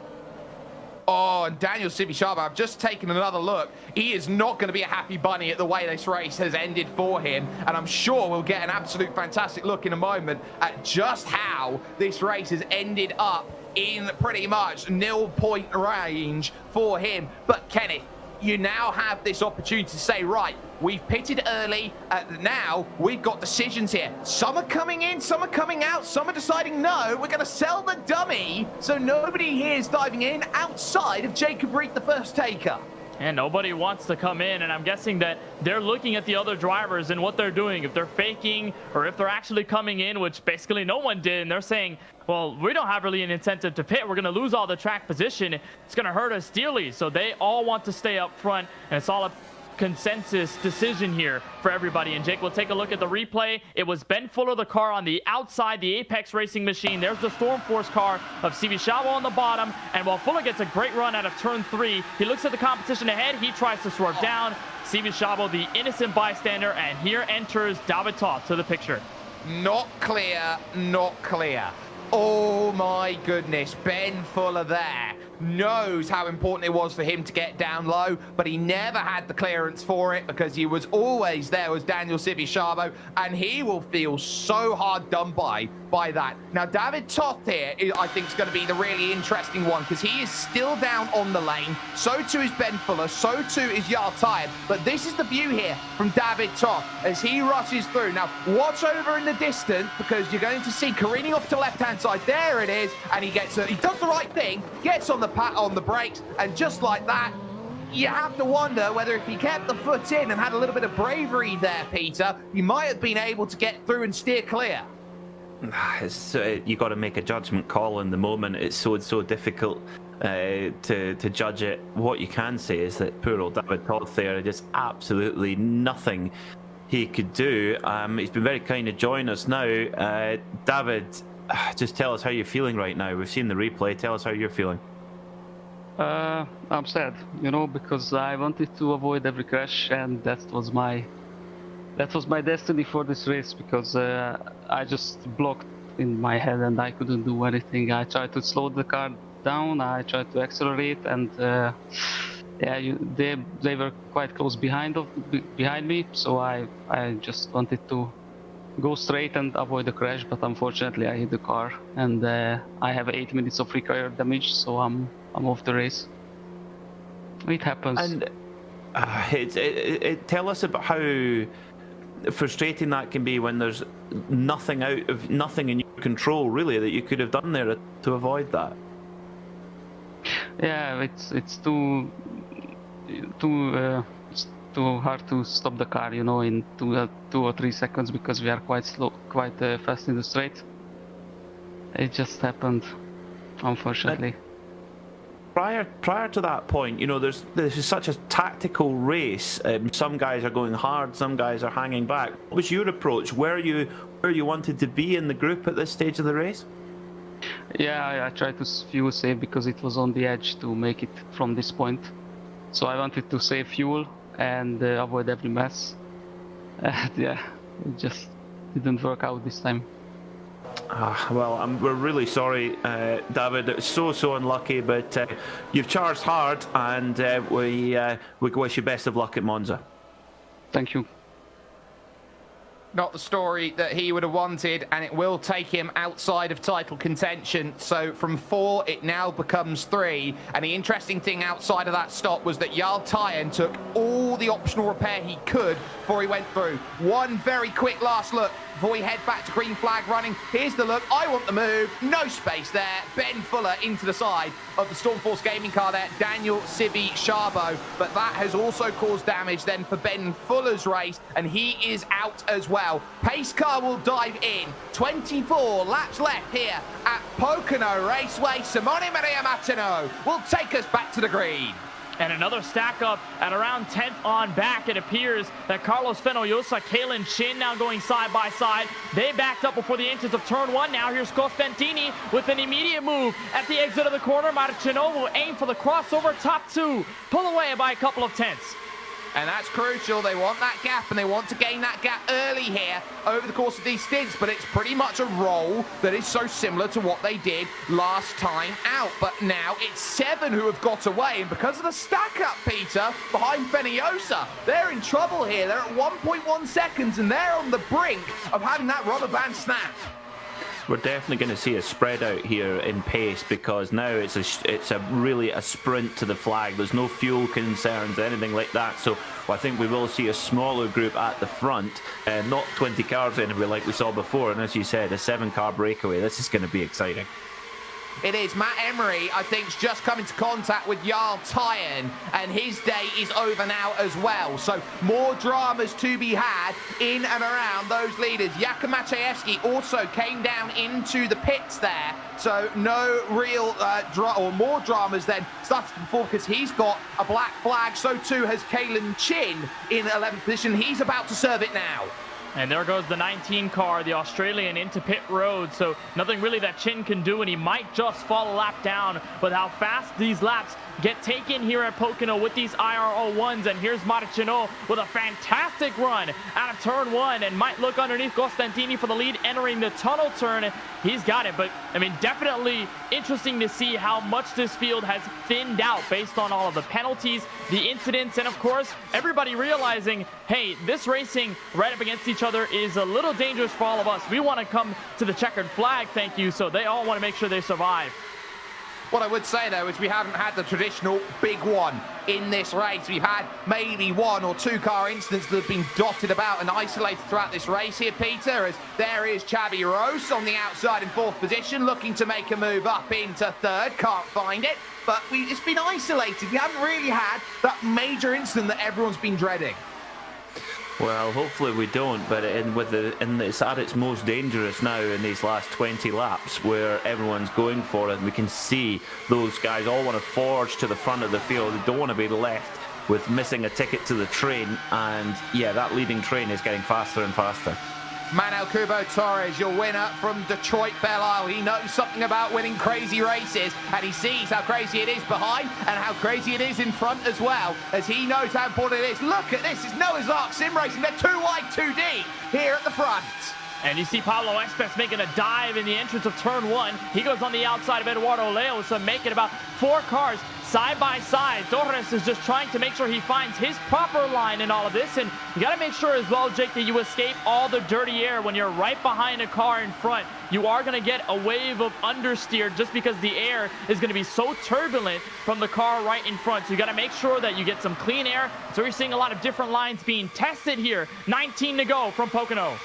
Oh, and Daniel Civicciamo, I've just taken another look. He is not going to be a happy bunny at the way this race has ended for him. And I'm sure we'll get an absolute fantastic look in a moment at just how this race has ended up in pretty much 0 point range for him. But Kenneth, you now have this opportunity to say, right, we've pitted early. Now we've got decisions here. Some are coming in, some are coming out, some are deciding, no, we're going to sell the dummy. So nobody here is diving in outside of Jacob Reed, the first taker. And nobody wants to come in, and I'm guessing that they're looking at the other drivers and what they're doing, if they're faking or if they're actually coming in, which basically no one did, and they're saying, well, we don't have really an incentive to pit. We're going to lose all the track position. It's going to hurt us dearly. So they all want to stay up front, and it's all a consensus decision here for everybody. And Jake, we'll take a look at the replay. It was Ben Fuller, the car on the outside, the Apex Racing machine. There's the Storm Force car of Civicciamo on the bottom. And while Fuller gets a great run out of turn 3, he looks at the competition ahead. He tries to swerve down. Civicciamo, the innocent bystander, and here enters David Toth to the picture. Not clear, not clear. Oh my goodness, Ben Fuller there knows how important it was for him to get down low, but he never had the clearance for it because he was always there was Daniel Civicciamo, and he will feel so hard done by that. Now, David Toth here, I think, is going to be the really interesting one because he is still down on the lane. So too is Ben Fuller. So too is Jarl Tired. But this is the view here from David Toth as he rushes through. Now, watch over in the distance because you're going to see careening off to the left-hand side. There it is. And he does the right thing, gets on the brakes, and just like that, you have to wonder whether if he kept the foot in and had a little bit of bravery there, Peter, he might have been able to get through and steer clear. You got to make a judgment call in the moment. It's so difficult to judge it. What you can say is that poor old David Toth there, just absolutely nothing he could do. He's been very kind to join us now. David, just tell us how you're feeling right now. We've seen the replay. Tell us how you're feeling. I'm sad, because I wanted to avoid every crash, and that was my destiny for this race, because I just blocked in my head and I couldn't do anything. I tried to slow the car down, I tried to accelerate, and they were quite close behind me, so I just wanted to go straight and avoid the crash, but unfortunately I hit the car, and I have 8 minutes of required damage, so I'm off the race. It happens. And tell us about how frustrating that can be when there's nothing in your control really that you could have done there to avoid that. Yeah, it's too hard to stop the car, in 2 or 3 seconds, because we are quite fast in the straight. It just happened, unfortunately. Prior to that point, this is such a tactical race. Some guys are going hard, some guys are hanging back. What was your approach? Where you wanted to be in the group at this stage of the race? Yeah, I tried to fuel save because it was on the edge to make it from this point. So I wanted to save fuel and avoid every mess. Yeah, it just didn't work out this time. Well, we're really sorry, David. It's so unlucky, but you've charged hard, and we wish you best of luck at Monza. Thank you. not the story that he would have wanted, and it will take him outside of title contention. So from 4, it now becomes 3. And the interesting thing outside of that stop was that Jarl Tyen took all the optional repair he could before he went through. One very quick last look before we head back to green flag running. Here's the look. I want the move. No space there. Ben Fuller into the side of the Stormforce gaming car there. Daniel Civi Sharbo. But that has also caused damage then for Ben Fuller's race, and he is out as well. Pace car will dive in. 24 laps left here at Pocono Raceway. Simone Maria Martino will take us back to the green. And another stack up at around 10th on back. It appears that Carlos Fenollosa, Kalen Chin now going side by side. They backed up before the entrance of turn 1. Now here's Costantini with an immediate move at the exit of the corner. Martino will aim for the crossover. Top 2 pull away by a couple of tenths. And that's crucial. They want that gap, and they want to gain that gap early here over the course of these stints. But it's pretty much a roll that is so similar to what they did last time out. But now it's 7 who have got away. And because of the stack up, Peter, behind Fenollosa, they're in trouble here. They're at 1.1 seconds, and they're on the brink of having that rubber band snap. We're definitely going to see a spread out here in pace, because now it's really a sprint to the flag. There's no fuel concerns, anything like that. So I think we will see a smaller group at the front, not 20 cars anyway like we saw before. And as you said, a 7-car breakaway. This is going to be exciting. It is. Matt Emery, I think, is just come into contact with Jarl Tyen, and his day is over now as well. So more dramas to be had in and around those leaders. Jakub Maciejewski also came down into the pits there. So no real more dramas then started to perform, because he's got a black flag. So too has Kalen Chin in 11th position. He's about to serve it now. And there goes the 19 car, the Australian, into pit road. So nothing really that Chin can do, and he might just fall a lap down with how fast these laps get taken here at Pocono with these IR01s. And here's Martino with a fantastic run out of turn 1, and might look underneath Costantini for the lead entering the tunnel turn. He's got it, but I mean, definitely interesting to see how much this field has thinned out based on all of the penalties, the incidents, and of course, everybody realizing, hey, this racing right up against each other is a little dangerous for all of us. We want to come to the checkered flag, thank you, so they all want to make sure they survive. What I would say, though, is we haven't had the traditional big one in this race. We've had maybe 1 or 2 car incidents that have been dotted about and isolated throughout this race here, Peter, as there is Xabi Rose on the outside in 4th position, looking to make a move up into 3rd. Can't find it, but it's been isolated. We haven't really had that major incident that everyone's been dreading. Well, hopefully we don't, but it's at its most dangerous now in these last 20 laps, where everyone's going for it, and we can see those guys all want to forge to the front of the field. They don't want to be left with missing a ticket to the train, and yeah, that leading train is getting faster and faster. Manuel Cubo Torres, your winner from Detroit Belle Isle. He knows something about winning crazy races, and he sees how crazy it is behind and how crazy it is in front as well, as he knows how important it is. Look at this, it's Noah's Ark sim racing. They're too wide, too deep here at the front. And you see Pablo Estes making a dive in the entrance of turn 1. He goes on the outside of Eduardo Leosa, making about 4 cars side by side. Torres is just trying to make sure he finds his proper line in all of this. And you got to make sure as well, Jake, that you escape all the dirty air when you're right behind a car in front. You are going to get a wave of understeer just because the air is going to be so turbulent from the car right in front. So you got to make sure that you get some clean air. So you're seeing a lot of different lines being tested here. 19 to go from Pocono.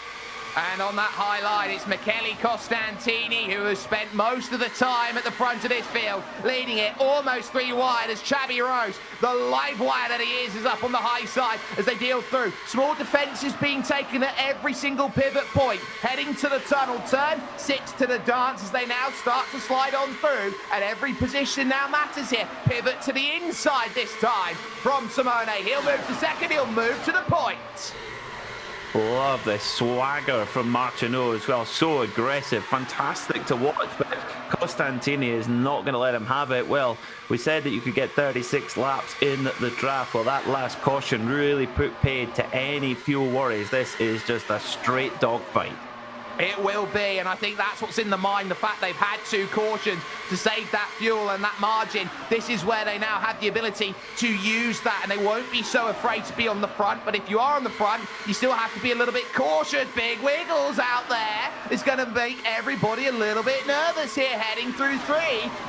And on that high line, it's Michele Costantini, who has spent most of the time at the front of this field, leading it almost 3 wide as Xabi Rose, the live wire that he is up on the high side as they deal through. Small defences being taken at every single pivot point. Heading to the tunnel turn, 6 to the dance as they now start to slide on through. And every position now matters here. Pivot to the inside this time from Simone. He'll move to 2nd, he'll move to the point. Love the swagger from Martino as well. So aggressive, fantastic to watch. But Costantini is not going to let him have it. Well, we said that you could get 36 laps in the draft. Well, that last caution really put paid to any fuel worries. This is just a straight dogfight. It will be, and I think that's what's in the mind, the fact they've had 2 cautions to save that fuel and that margin. This is where they now have the ability to use that, and they won't be so afraid to be on the front. But if you are on the front, you still have to be a little bit cautious. Big wiggles out there. It's going to make everybody a little bit nervous here heading through 3,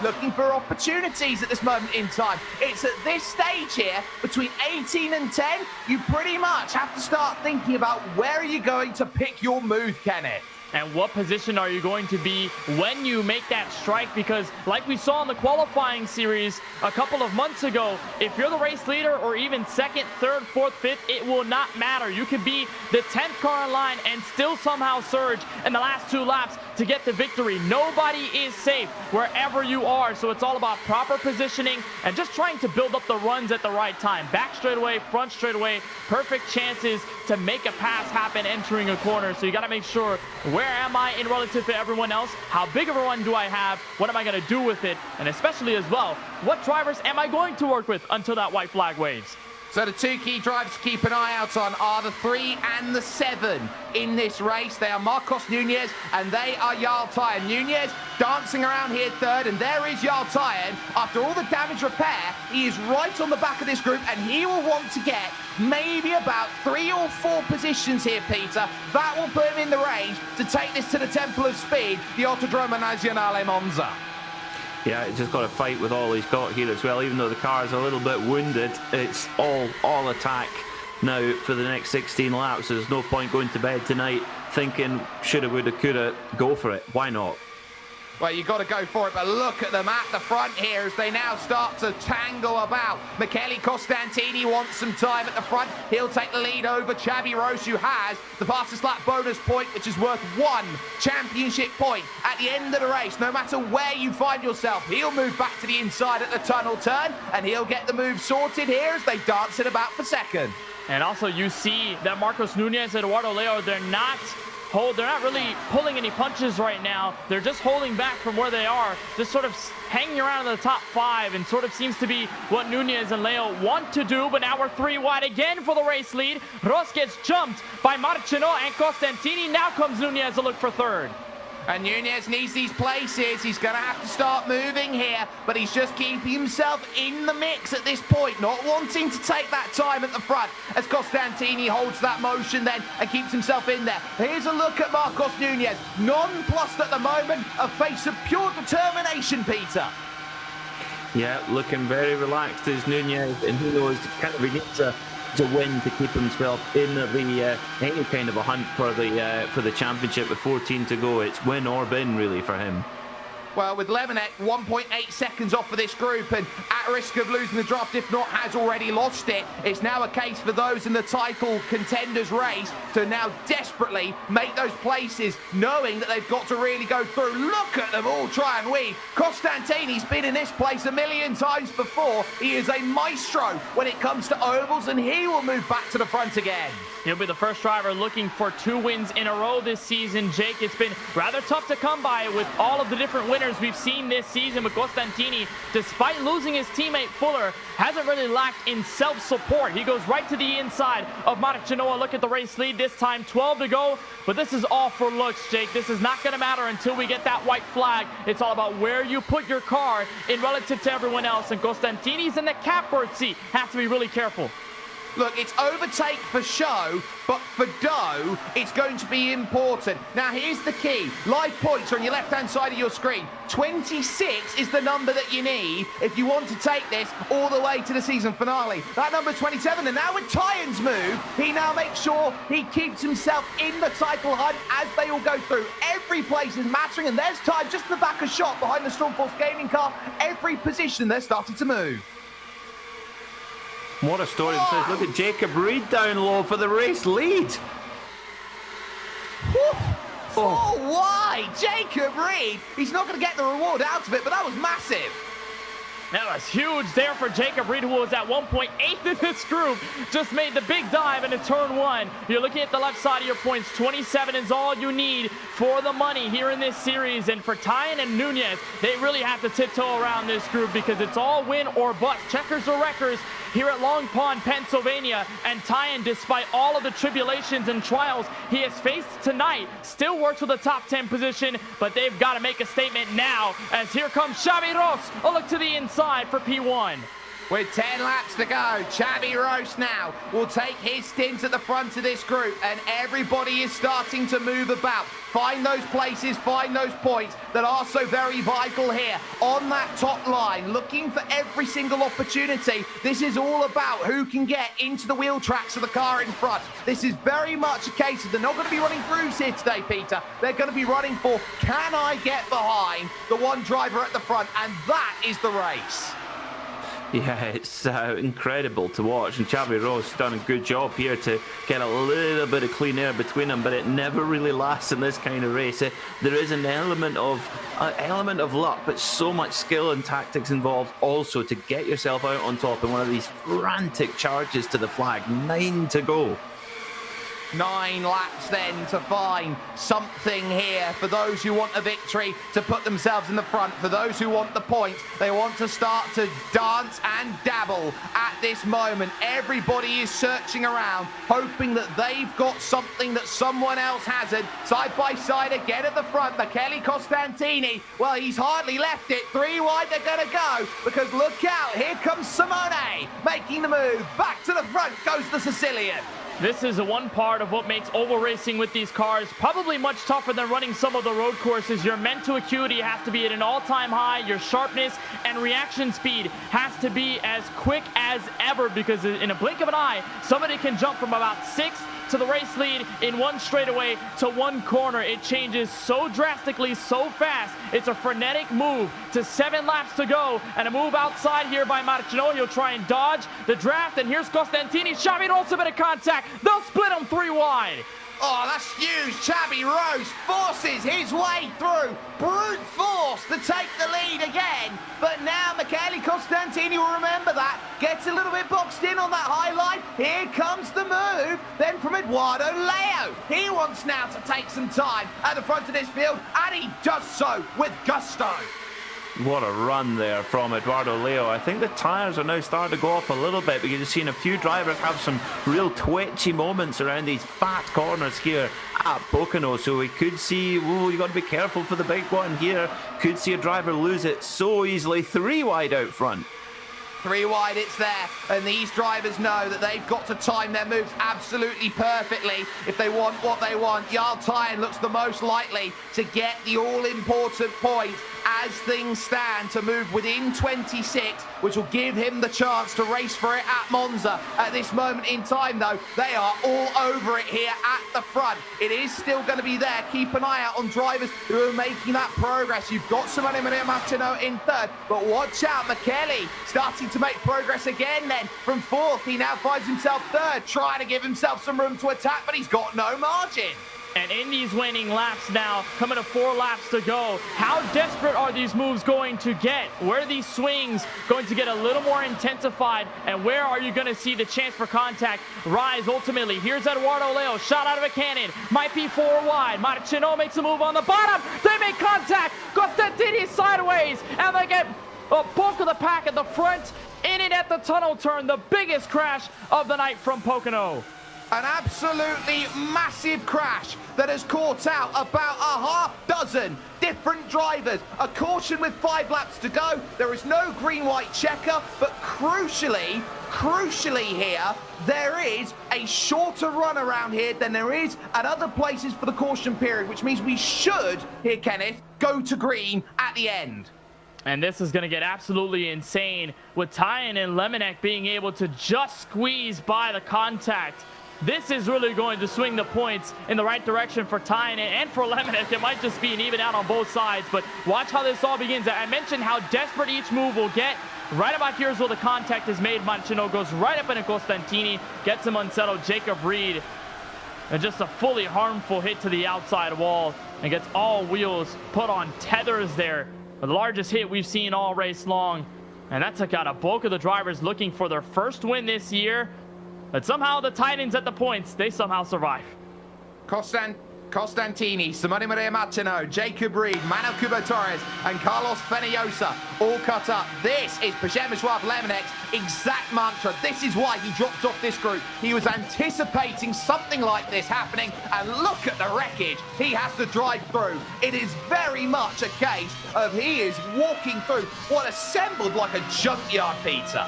looking for opportunities at this moment in time. It's at this stage here, between 18 and 10, you pretty much have to start thinking about where are you going to pick your move, Kenneth. And what position are you going to be when you make that strike? Because like we saw in the qualifying series a couple of months ago, if you're the race leader or even second, third, fourth, fifth, it will not matter. You could be the 10th car in line and still somehow surge in the last 2 laps to get the victory. Nobody is safe wherever you are. So it's all about proper positioning and just trying to build up the runs at the right time. Back straightaway, front straightaway, perfect chances to make a pass happen entering a corner. So you got to make sure, where am I in relative to everyone else? How big of a run do I have? What am I going to do with it? And especially as well, what drivers am I going to work with until that white flag waves? So the 2 key drivers to keep an eye out on are the 3 and the 7 in this race. They are Marcos Nunez and they are Jarl Tyen. Nunez dancing around here third, and there is Jarl Tyen. After all the damage repair, he is right on the back of this group, and he will want to get maybe about 3 or 4 positions here, Peter. That will put him in the range to take this to the Temple of Speed, the Autodromo Nazionale Monza. Yeah, he's just got to fight with all he's got here as well. Even though the car is a little bit wounded, it's all attack now for the next 16 laps. There's no point going to bed tonight thinking shoulda, woulda, coulda. Go for it. Why not? Well, you've got to go for it, but look at them at the front here as they now start to tangle about. Michele Costantini wants some time at the front. He'll take the lead over Xabi Rose, who has the fastest lap bonus point, which is worth 1 championship point at the end of the race. No matter where you find yourself, he'll move back to the inside at the tunnel turn, and he'll get the move sorted here as they dance it about for second. And also you see that Marcos Nunez and Eduardo Leo, they're not really pulling any punches right now. They're just holding back from where they are, just sort of hanging around in the top 5, and sort of seems to be what Nunez and Leo want to do. But now we're 3 wide again for the race lead. Ross gets jumped by Marcinot and Costantini. Now comes Nunez to look for third. And Nunez needs these places. He's going to have to start moving here, but he's just keeping himself in the mix at this point, not wanting to take that time at the front as Costantini holds that motion then and keeps himself in there. Here's a look at Marcos Nunez, nonplussed at the moment, a face of pure determination, Peter. Yeah, looking very relaxed as Nunez, and who knows, kind of begins to win to keep himself in the any kind of a hunt for the championship with 14 to go. It's win or bin really for him. Well, with Lemonette 1.8 seconds off for this group and at risk of losing the draft, if not has already lost it, it's now a case for those in the title contenders race to now desperately make those places, knowing that they've got to really go through. Look at them all try and weave. Costantini's been in this place a million times before. He is a maestro when it comes to ovals, and he will move back to the front again. He'll be the first driver looking for 2 wins in a row this season. Jake, it's been rather tough to come by with all of the different winners we've seen this season. But Costantini, despite losing his teammate Fuller, hasn't really lacked in self-support. He goes right to the inside of Marcinot. Look at the race lead this time, 12 to go. But this is all for looks, Jake. This is not going to matter until we get that white flag. It's all about where you put your car in relative to everyone else. And Costantini's in the catbird seat. Has to be really careful. Look, it's overtake for show, but for dough, it's going to be important. Now, here's the key. Live points are on your left-hand side of your screen. 26 is the number that you need if you want to take this all the way to the season finale. That number's 27, and now with Tyen's move, he now makes sure he keeps himself in the title hunt as they all go through. Every place is mattering, and there's Tyen just in the back of shot behind the Stormforce gaming car. Every position, they're starting to move. What a story this is. Look at Jacob Reed down low for the race lead. Why? Jacob Reed, he's not going to get the reward out of it, but that was massive. That was huge there for Jacob Reed, who was at 1.8 in this group. Just made the big dive into turn 1. You're looking at the left side of your points. 27 is all you need for the money here in this series. And for Tyan and Nunez, they really have to tiptoe around this group because it's all win or bust. Checkers or wreckers here at Long Pond, Pennsylvania. And Tyan, despite all of the tribulations and trials he has faced tonight, still works with a top 10 position, but they've got to make a statement now as here comes Xavi Ross. A look to the inside for P1. With 10 laps to go, Xavi Roche now will take his stint at the front of this group, and everybody is starting to move about. Find those places, find those points that are so very vital here on that top line, looking for every single opportunity. This is all about who can get into the wheel tracks of the car in front. This is very much a case of they're not going to be running grooves here today, Peter. They're going to be running for, can I get behind the one driver at the front? And that is the race. Yeah, it's incredible to watch, and Xavi Ross done a good job here to get a little bit of clean air between them, but it never really lasts in this kind of race. There is an element of luck, but so much skill and tactics involved also to get yourself out on top in one of these frantic charges to the flag. 9 to go. 9 laps then to find something here for those who want a victory to put themselves in the front. For those who want the points, they want to start to dance and dabble at this moment. Everybody is searching around, hoping that they've got something that someone else hasn't. Side by side again at the front, Michele Costantini. Well, he's hardly left it. 3 wide they're going to go, because look out, here comes Simone making the move. Back to the front goes the Sicilian. This is the one part of what makes oval racing with these cars probably much tougher than running some of the road courses. Your mental acuity has to be at an all-time high. Your sharpness and reaction speed has to be as quick as ever, because in a blink of an eye, somebody can jump from about 6th to the race lead in one straightaway to one corner. It changes so drastically, so fast. It's a frenetic move to 7 laps to go, and a move outside here by Martino. He'll try and dodge the draft, and here's Costantini. Xavi Ross a bit of contact. They'll split him 3 wide. Oh, that's huge. Xavi Ross forces his way through. Brute force to take the lead again. But now Michele Costantini will remember that. Gets a little bit boxed in on that high line. Here comes the move. Then from Eduardo Leo. He wants now to take some time at the front of this field, and he does so with gusto. What a run there from Eduardo Leo. I think the tyres are now starting to go off a little bit, because you've seen a few drivers have some real twitchy moments around these fat corners here at Pocono. So we could see, you've got to be careful for the big one here. Could see a driver lose it so easily. 3 wide out front. 3 wide, it's there, and these drivers know that they've got to time their moves absolutely perfectly if they want what they want. Jarl Tyan looks the most likely to get the all-important point as things stand, to move within 26, which will give him the chance to race for it at Monza. At this moment in time, though, they are all over it here at the front. It is still going to be there. Keep an eye out on drivers who are making that progress. You've got Simone Martino in 3rd, but watch out, Michele starting to make progress again then. From 4th, he now finds himself 3rd, trying to give himself some room to attack, but he's got no margin. And in these waning laps now, coming to 4 laps to go, how desperate are these moves going to get? Where are these swings going to get a little more intensified? And where are you going to see the chance for contact rise ultimately? Here's Eduardo Leo, shot out of a cannon. Might be 4 wide. Martino makes a move on the bottom. They make contact. Costantini sideways. And they get a bulk of the pack at the front. In it at the tunnel turn. The biggest crash of the night from Pocono. An absolutely massive crash that has caught out about a 6 different drivers. A caution with 5 laps to go. There is no green-white checker, but crucially here, there is a shorter run around here than there is at other places for the caution period, which means we should, here, Kenneth, go to green at the end. And this is going to get absolutely insane with Tyan and Lemonek being able to just squeeze by the contact. This is really going to swing the points in the right direction for Tyan and for Lemonek. It might just be an even out on both sides, but watch how this all begins. I mentioned how desperate each move will get. Right about here is where the contact is made. Martino goes right up into Costantini, gets him unsettled. Jacob Reed, and just a fully harmful hit to the outside wall, and gets all wheels put on tethers there. The largest hit we've seen all race long. And that took out a bulk of the drivers looking for their first win this year. But somehow the Titans at the points, they somehow survive. Costantini, Simone Maria Martino, Jacob Reed, Manuel Cubo Torres, and Carlos Fenollosa all cut up. This is Przemysław Lemonek's exact mantra. This is why he dropped off this group. He was anticipating something like this happening, and look at the wreckage he has to drive through. It is very much a case of he is walking through what assembled like a junkyard, Peter.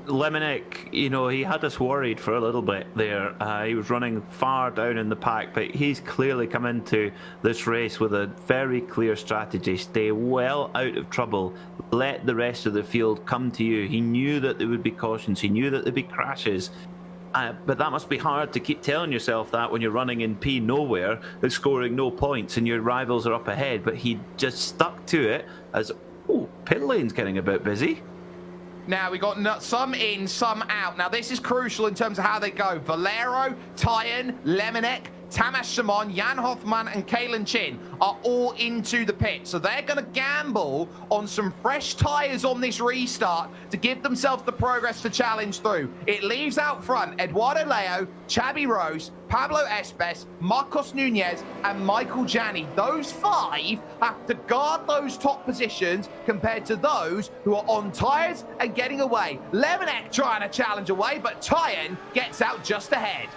Lemonek, you know, he had us worried for a little bit there. He was running far down in the pack, but he's clearly come into this race with a very clear strategy. Stay well out of trouble. Let the rest of the field come to you. He knew that there would be cautions. He knew that there'd be crashes. But that must be hard to keep telling yourself that when you're running in P nowhere and scoring no points and your rivals are up ahead. But he just stuck to it as, oh, pit lane's getting a bit busy. Now, we got some in, some out. Now, this is crucial in terms of how they go. Valero, Tyen, Lemonek, Tamas Simon, Jan Hoffman, and Kalen Chin are all into the pit. So they're going to gamble on some fresh tyres on this restart to give themselves the progress to challenge through. It leaves out front Eduardo Leo, Chabi Rose, Pablo Espes, Marcos Nunez, and Michael Janney. Those 5 have to guard those top positions compared to those who are on tyres and getting away. Lemonek trying to challenge away, but Tyen gets out just ahead.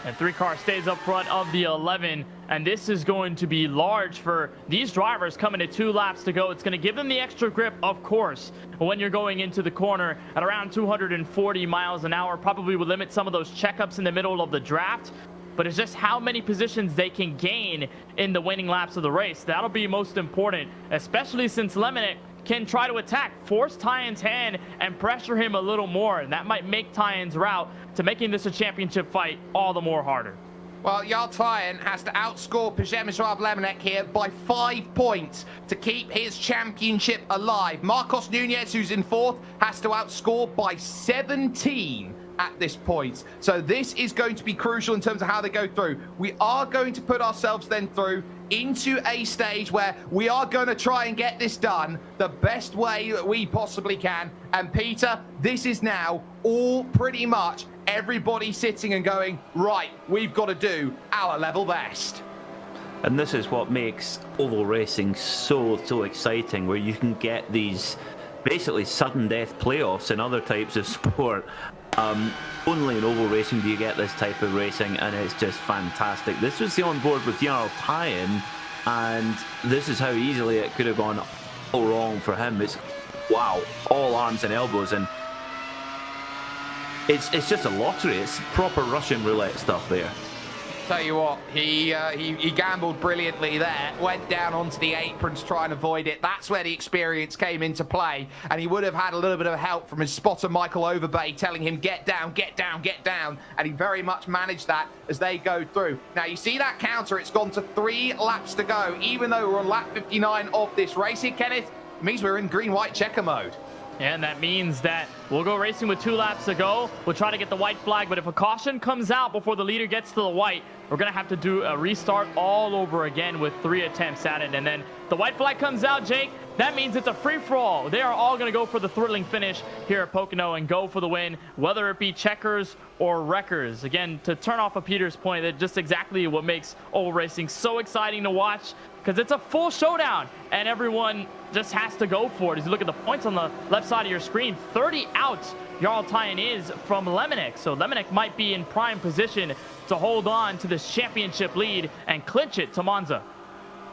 And 3-car stays up front of the 11, and this is going to be large for these drivers coming to 2 laps to go. It's going to give them the extra grip, of course, when you're going into the corner at around 240 miles an hour. Probably will limit some of those checkups in the middle of the draft, but it's just how many positions they can gain in the winning laps of the race. That'll be most important, especially since Lemonek can try to attack, force Tyen's hand, and pressure him a little more. And that might make Tyen's route to making this a championship fight all the more harder. Well, Jarl Tyen has to outscore Przemysław Lemonek here by 5 points to keep his championship alive. Marcos Nunez, who's in 4th, has to outscore by 17 at this point. So this is going to be crucial in terms of how they go through. We are going to put ourselves then through into a stage where we are going to try and get this done the best way that we possibly can. And Peter, this is now all pretty much everybody sitting and going, right, we've got to do our level best. And this is what makes oval racing so exciting, where you can get these basically sudden death playoffs in other types of sport. Only in oval racing do you get this type of racing, and it's just fantastic. This was the onboard with Jarl Tyen, and this is how easily it could have gone all wrong for him. It's, wow, all arms and elbows, and it's just a lottery. It's proper Russian roulette stuff there. Tell you what, he gambled brilliantly there, went down onto the apron to try and avoid it. That's where the experience came into play, and he would have had a little bit of help from his spotter Michael Overbay telling him get down, get down, get down, and he very much managed that as they go through. Now you see that counter, it's gone to 3 laps to go, even though we're on lap 59 of this race here, Kenneth. It means we're in green-white checker mode. And that means that we'll go racing with 2 laps to go. We'll try to get the white flag, but if a caution comes out before the leader gets to the white, we're going to have to do a restart all over again with 3 attempts at it. And then the white flag comes out, Jake. That means it's a free-for-all. They are all going to go for the thrilling finish here at Pocono and go for the win, whether it be checkers or wreckers. Again, to turn off of Peter's point, that's just exactly what makes oval racing so exciting to watch, because it's a full showdown and everyone just has to go for it. As you look at the points on the left side of your screen, 30 outs Jarl Tyen is from Lemonek. So Lemonek might be in prime position to hold on to this championship lead and clinch it to Monza.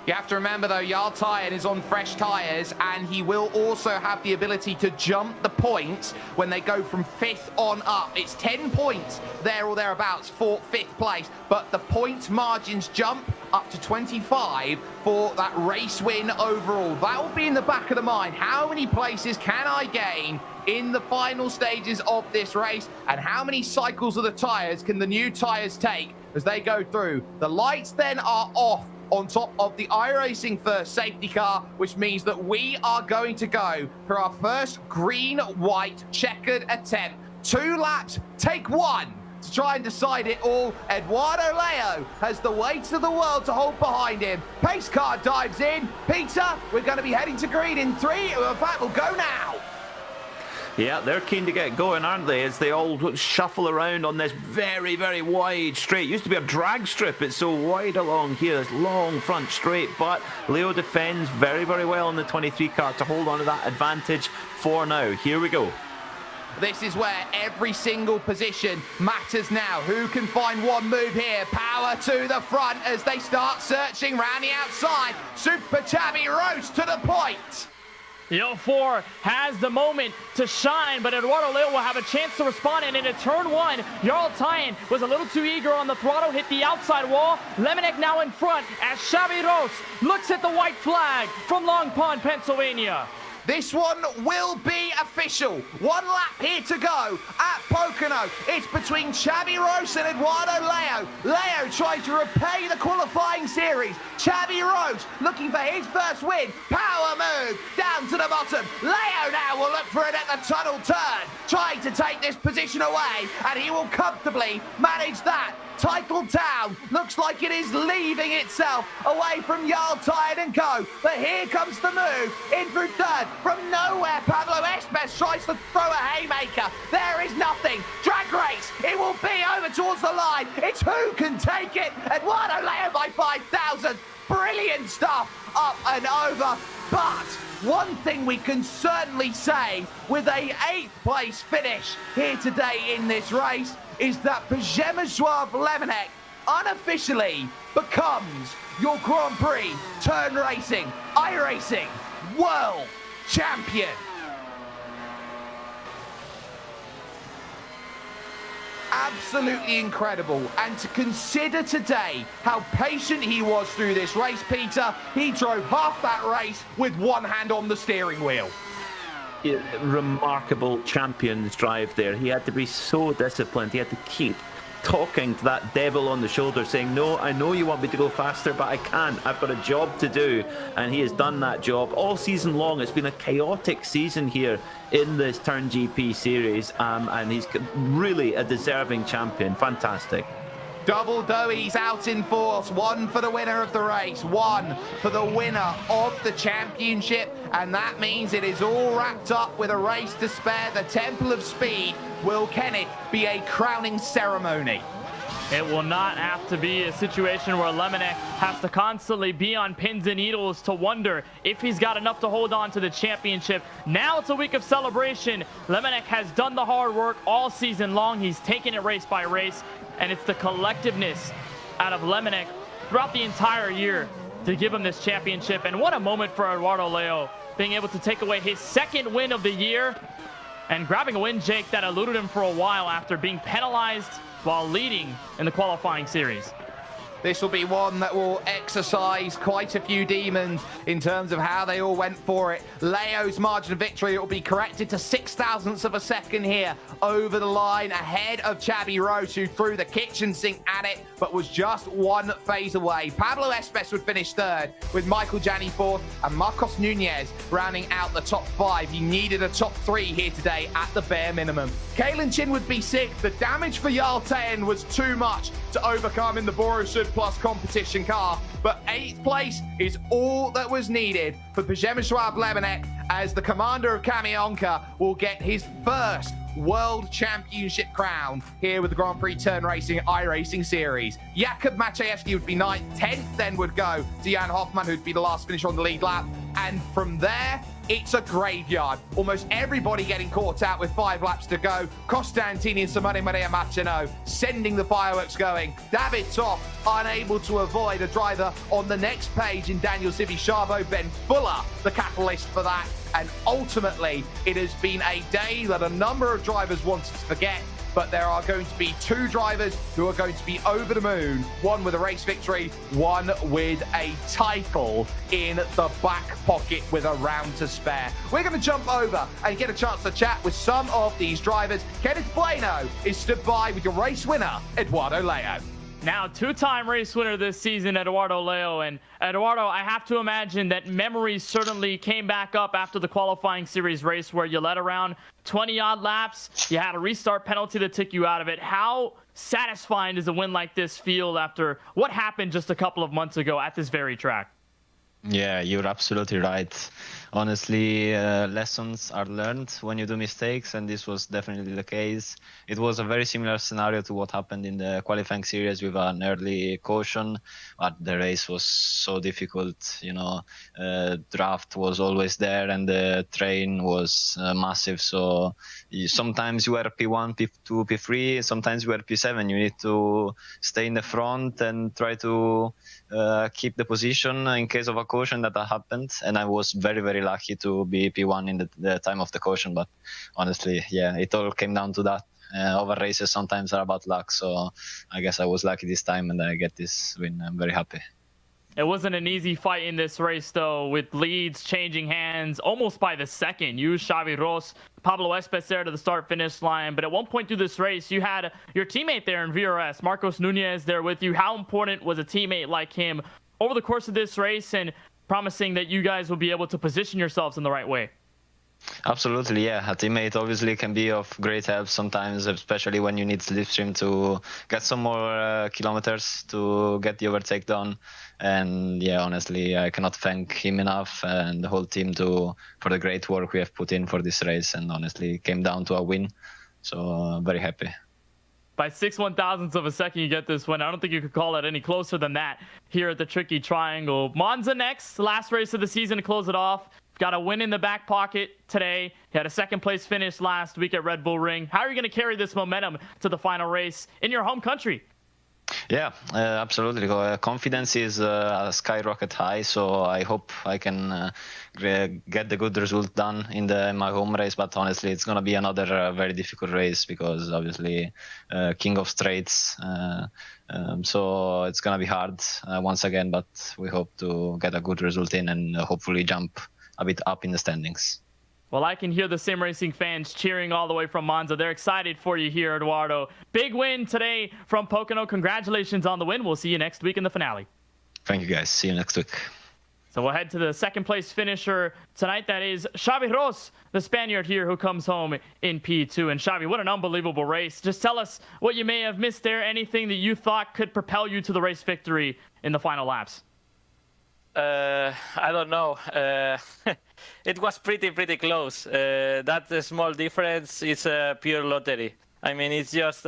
You have to remember, though, Jarl Tyen is on fresh tyres, and he will also have the ability to jump the points when they go from 5th on up. It's 10 points there or thereabouts for 5th place, but the point margins jump up to 25 for that race win overall. That will be in the back of the mind. How many places can I gain in the final stages of this race, and how many cycles of the tyres can the new tyres take as they go through? The lights then are off on top of the iRacing first safety car, which means that we are going to go for our first green-white checkered attempt. 2 laps, take 1 to try and decide it all. Eduardo Leo has the weight of the world to hold behind him. Pace car dives in. Peter, we're going to be heading to green in 3. In fact, we'll go now. Yeah, they're keen to get going, aren't they? As they all shuffle around on this very, very wide straight. It used to be a drag strip. It's so wide along here. This long front straight. But Leo defends very, very well in the 23 car to hold on to that advantage for now. Here we go. This is where every single position matters now. Who can find one move here? Power to the front as they start searching round the outside. Super Chabby Rose to the point. The 04 has the moment to shine, but Eduardo Leo will have a chance to respond. And into turn 1, Jarl Tyen was a little too eager on the throttle, hit the outside wall. Lemonek now in front as Xavi Rose looks at the white flag from Long Pond, Pennsylvania. This one will be official. 1 lap here to go at Pocono. It's between Xavi Rose and Eduardo Leo. Leo trying to repay the qualifying series. Xavi Rose looking for his first win. Power move down to the bottom. Leo now will look for it at the tunnel turn, trying to take this position away, and he will comfortably manage that. Title Town looks like it is leaving itself away from Jarl Tyen and Co. But here comes the move in through third. From nowhere, Pablo Espes tries to throw a haymaker. There is nothing. Drag race. It will be over towards the line. It's who can take it. Eduardo Leo by 5,000. Brilliant stuff up and over. But one thing we can certainly say with a 8th place finish here today in this race is that Przemysław Lemonek unofficially becomes your Grand Prix Turn Racing iRacing World Champion. Absolutely incredible. And to consider today how patient he was through this race, Peter, he drove half that race with one hand on the steering wheel. Remarkable champion's drive there. He had to be so disciplined. He had to keep talking to that devil on the shoulder saying, no, I know you want me to go faster, but I can't. I've got a job to do. And he has done that job all season long. It's been a chaotic season here in this Turn GP series, and he's really a deserving champion. Fantastic. Double Doughy's out in force. 1 for the winner of the race, 1 for the winner of the championship. And that means it is all wrapped up with a race to spare. The Temple of Speed will, Kenneth, be a crowning ceremony. It will not have to be a situation where Lemonek has to constantly be on pins and needles to wonder if he's got enough to hold on to the championship. Now it's a week of celebration. Lemonek has done the hard work all season long. He's taken it race by race, and it's the collectiveness out of Lemonek throughout the entire year to give him this championship. And what a moment for Eduardo Leo, being able to take away his 2nd win of the year and grabbing a win, Jake, that eluded him for a while after being penalized while leading in the qualifying series. This will be one that will exercise quite a few demons in terms of how they all went for it. Leo's margin of victory will be corrected to 0.06 of a second here over the line, ahead of Xavi Rose, who threw the kitchen sink at it, but was just 1 phase away. Pablo Espes would finish 3rd, with Michael Jani 4th, and Marcos Nunez rounding out the top 5. He needed a top 3 here today at the bare minimum. Kalen Chin would be 6th. The damage for Jarl Tyen was too much to overcome in the Borussia Plus competition car, but 8th place is all that was needed for Przemysław Lemonek, as the commander of Kamionka will get his first World Championship crown here with the Grand Prix Turn Racing iRacing Series. Jakub Maciejewski would be 9th. 10th then would go to Jan Hoffman, who'd be the last finisher on the lead lap. And from there, it's a graveyard. Almost everybody getting caught out with 5 laps to go. Costantini and Simone Maria Maceno sending the fireworks going. David Toff unable to avoid a driver on the next page in Daniel Sivi-Chavo. Ben Fuller, the catalyst for that. And ultimately, it has been a day that a number of drivers wanted to forget. But there are going to be 2 drivers who are going to be over the moon. One with a race victory, one with a title in the back pocket with a round to spare. We're going to jump over and get a chance to chat with some of these drivers. Kenneth Bueno is stood by with your race winner, Eduardo Leo. Now, 2-time race winner this season, Eduardo Leo. And Eduardo, I have to imagine that memories certainly came back up after the qualifying series race where you led around 20-odd laps. You had a restart penalty that took you out of it. How satisfying does a win like this feel after what happened just a couple of months ago at this very track? Yeah, you're absolutely right. Honestly, lessons are learned when you do mistakes, and this was definitely the case. It was a very similar scenario to what happened in the qualifying series with an early caution, but the race was so difficult. Draft was always there, and the train was massive. So sometimes you were P1, P2, P3, sometimes you were P7. You need to stay in the front and try to keep the position in case of a caution that happened. And I was very, very lucky to be P1 in the time of the caution. But honestly, yeah, it all came down to that. Over races sometimes are about luck. So I guess I was lucky this time and I get this win. I'm very happy. It wasn't an easy fight in this race, though, with leads changing hands almost by the second. You, Xavi Ros, Pablo Espes there to the start-finish line. But at one point through this race, you had your teammate there in VRS, Marcos Nunez, there with you. How important was a teammate like him over the course of this race and promising that you guys will be able to position yourselves in the right way? Absolutely, yeah. A teammate obviously can be of great help sometimes, especially when you need slipstream to get some more kilometers to get the overtake done. And yeah, honestly, I cannot thank him enough and the whole team for the great work we have put in for this race. And honestly, it came down to a win. So very happy. By 6/1000ths of a second, you get this win. I don't think you could call it any closer than that here at the Tricky Triangle. Monza next, last race of the season to close it off. Got a win in the back pocket today. He had a second-place finish last week at Red Bull Ring. How are you going to carry this momentum to the final race in your home country? Yeah, absolutely. Confidence is skyrocket high, so I hope I can get the good result done in my home race. But honestly, it's going to be another very difficult race because obviously King of Straights. So it's going to be hard once again, but we hope to get a good result in and hopefully jump a bit up in the standings. Well, I can hear the Sim Racing fans cheering all the way from Monza. They're excited for you here, Eduardo. Big win today from Pocono. Congratulations on the win. We'll see you next week in the finale. Thank you, guys. See you next week. So we'll head to the second-place finisher tonight. That is Xavi Ros, the Spaniard here who comes home in P2. And Xavi, what an unbelievable race. Just tell us what you may have missed there, anything that you thought could propel you to the race victory in the final laps. I don't know. It was pretty close. That small difference is a pure lottery. I mean, it's just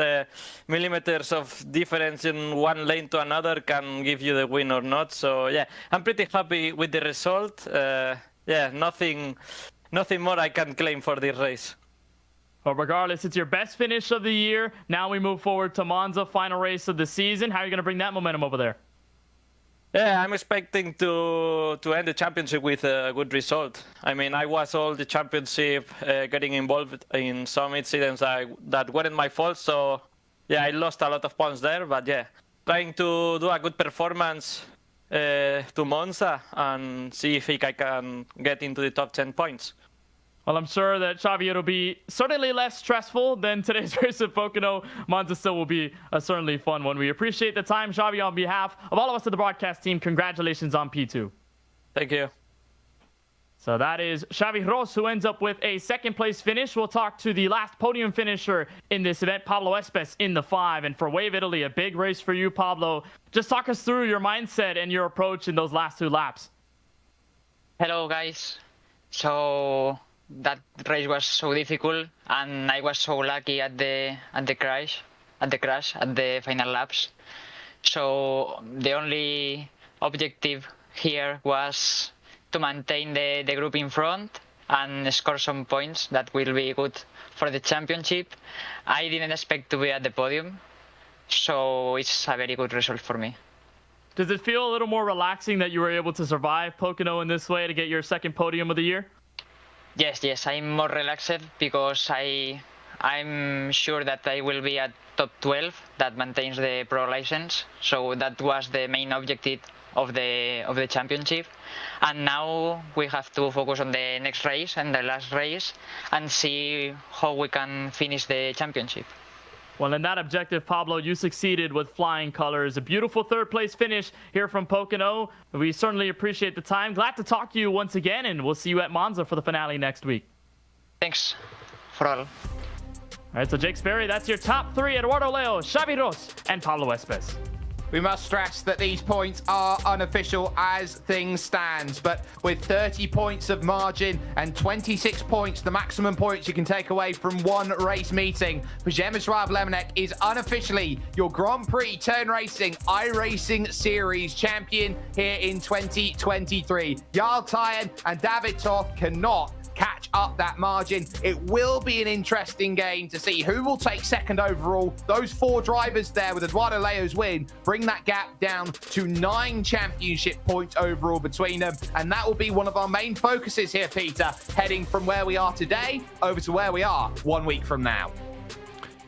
millimeters of difference in one lane to another can give you the win or not. So yeah, I'm pretty happy with the result. Yeah, nothing more I can claim for this race. But regardless, it's your best finish of the year. Now we move forward to Monza, final race of the season. How are you going to bring that momentum over there? Yeah, I'm expecting to end the championship with a good result. I mean, I was all the championship getting involved in some incidents that weren't my fault. So, yeah, I lost a lot of points there. But, yeah, trying to do a good performance to Monza and see if I can get into the top 10 points. Well, I'm sure that, Xavi, it'll be certainly less stressful than today's race at Pocono. Monza still will be a certainly fun one. We appreciate the time, Xavi, on behalf of all of us at the broadcast team. Congratulations on P2. Thank you. So that is Xavi Ros, who ends up with a second-place finish. We'll talk to the last podium finisher in this event, Pablo Espes, in the 5. And for Wave Italy, a big race for you, Pablo. Just talk us through your mindset and your approach in those last 2 laps. Hello, guys. So that race was so difficult, and I was so lucky at the crash at the final laps. So the only objective here was to maintain the group in front and score some points that will be good for the championship. I didn't expect to be at the podium, so it's a very good result for me. Does it feel a little more relaxing that you were able to survive Pocono in this way to get your second podium of the year? Yes, I'm more relaxed because I'm sure that I will be at top 12 that maintains the pro license. So that was the main objective of the championship. And now we have to focus on the next race and the last race and see how we can finish the championship. Well, in that objective, Pablo, you succeeded with flying colors. A beautiful third-place finish here from Pocono. We certainly appreciate the time. Glad to talk to you once again, and we'll see you at Monza for the finale next week. Thanks for all. All right, so Jake Sperry, that's your top three: Eduardo Leo, Xavi Ros, and Pablo Espes. We must stress that these points are unofficial as things stand, but with 30 points of margin and 26 points, the maximum points you can take away from one race meeting, Przemysław Lemonek is unofficially your Grand Prix Turn Racing iRacing Series champion here in 2023. Jarl Tyen and David Toth cannot catch up that margin. It will be an interesting game to see who will take second overall. Those four drivers there with Eduardo Leo's win bring that gap down to 9 championship points overall between them, and that will be one of our main focuses here, Peter, heading from where we are today over to where we are 1 week from now.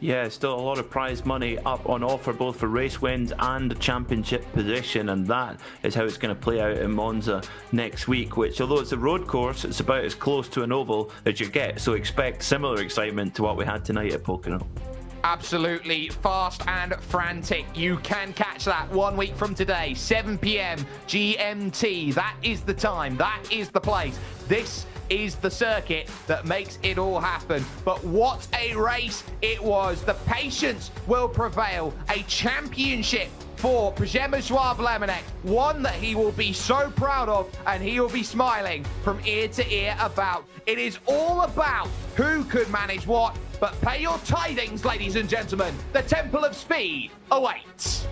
Yeah, still a lot of prize money up on offer, both for race wins and championship position, and that is how it's going to play out in Monza next week, which, although it's a road course, it's about as close to an oval as you get, so expect similar excitement to what we had tonight at Pocono. Absolutely fast and frantic. You can catch that 1 week from today, 7 p.m. GMT. That is the time. That is the place. This is the circuit that makes it all happen. But what a race it was. The patience will prevail. A championship for Przemysław Lemonek, one that he will be so proud of and he will be smiling from ear to ear about. It is all about who could manage what, but pay your tidings, ladies and gentlemen. The Temple of Speed awaits.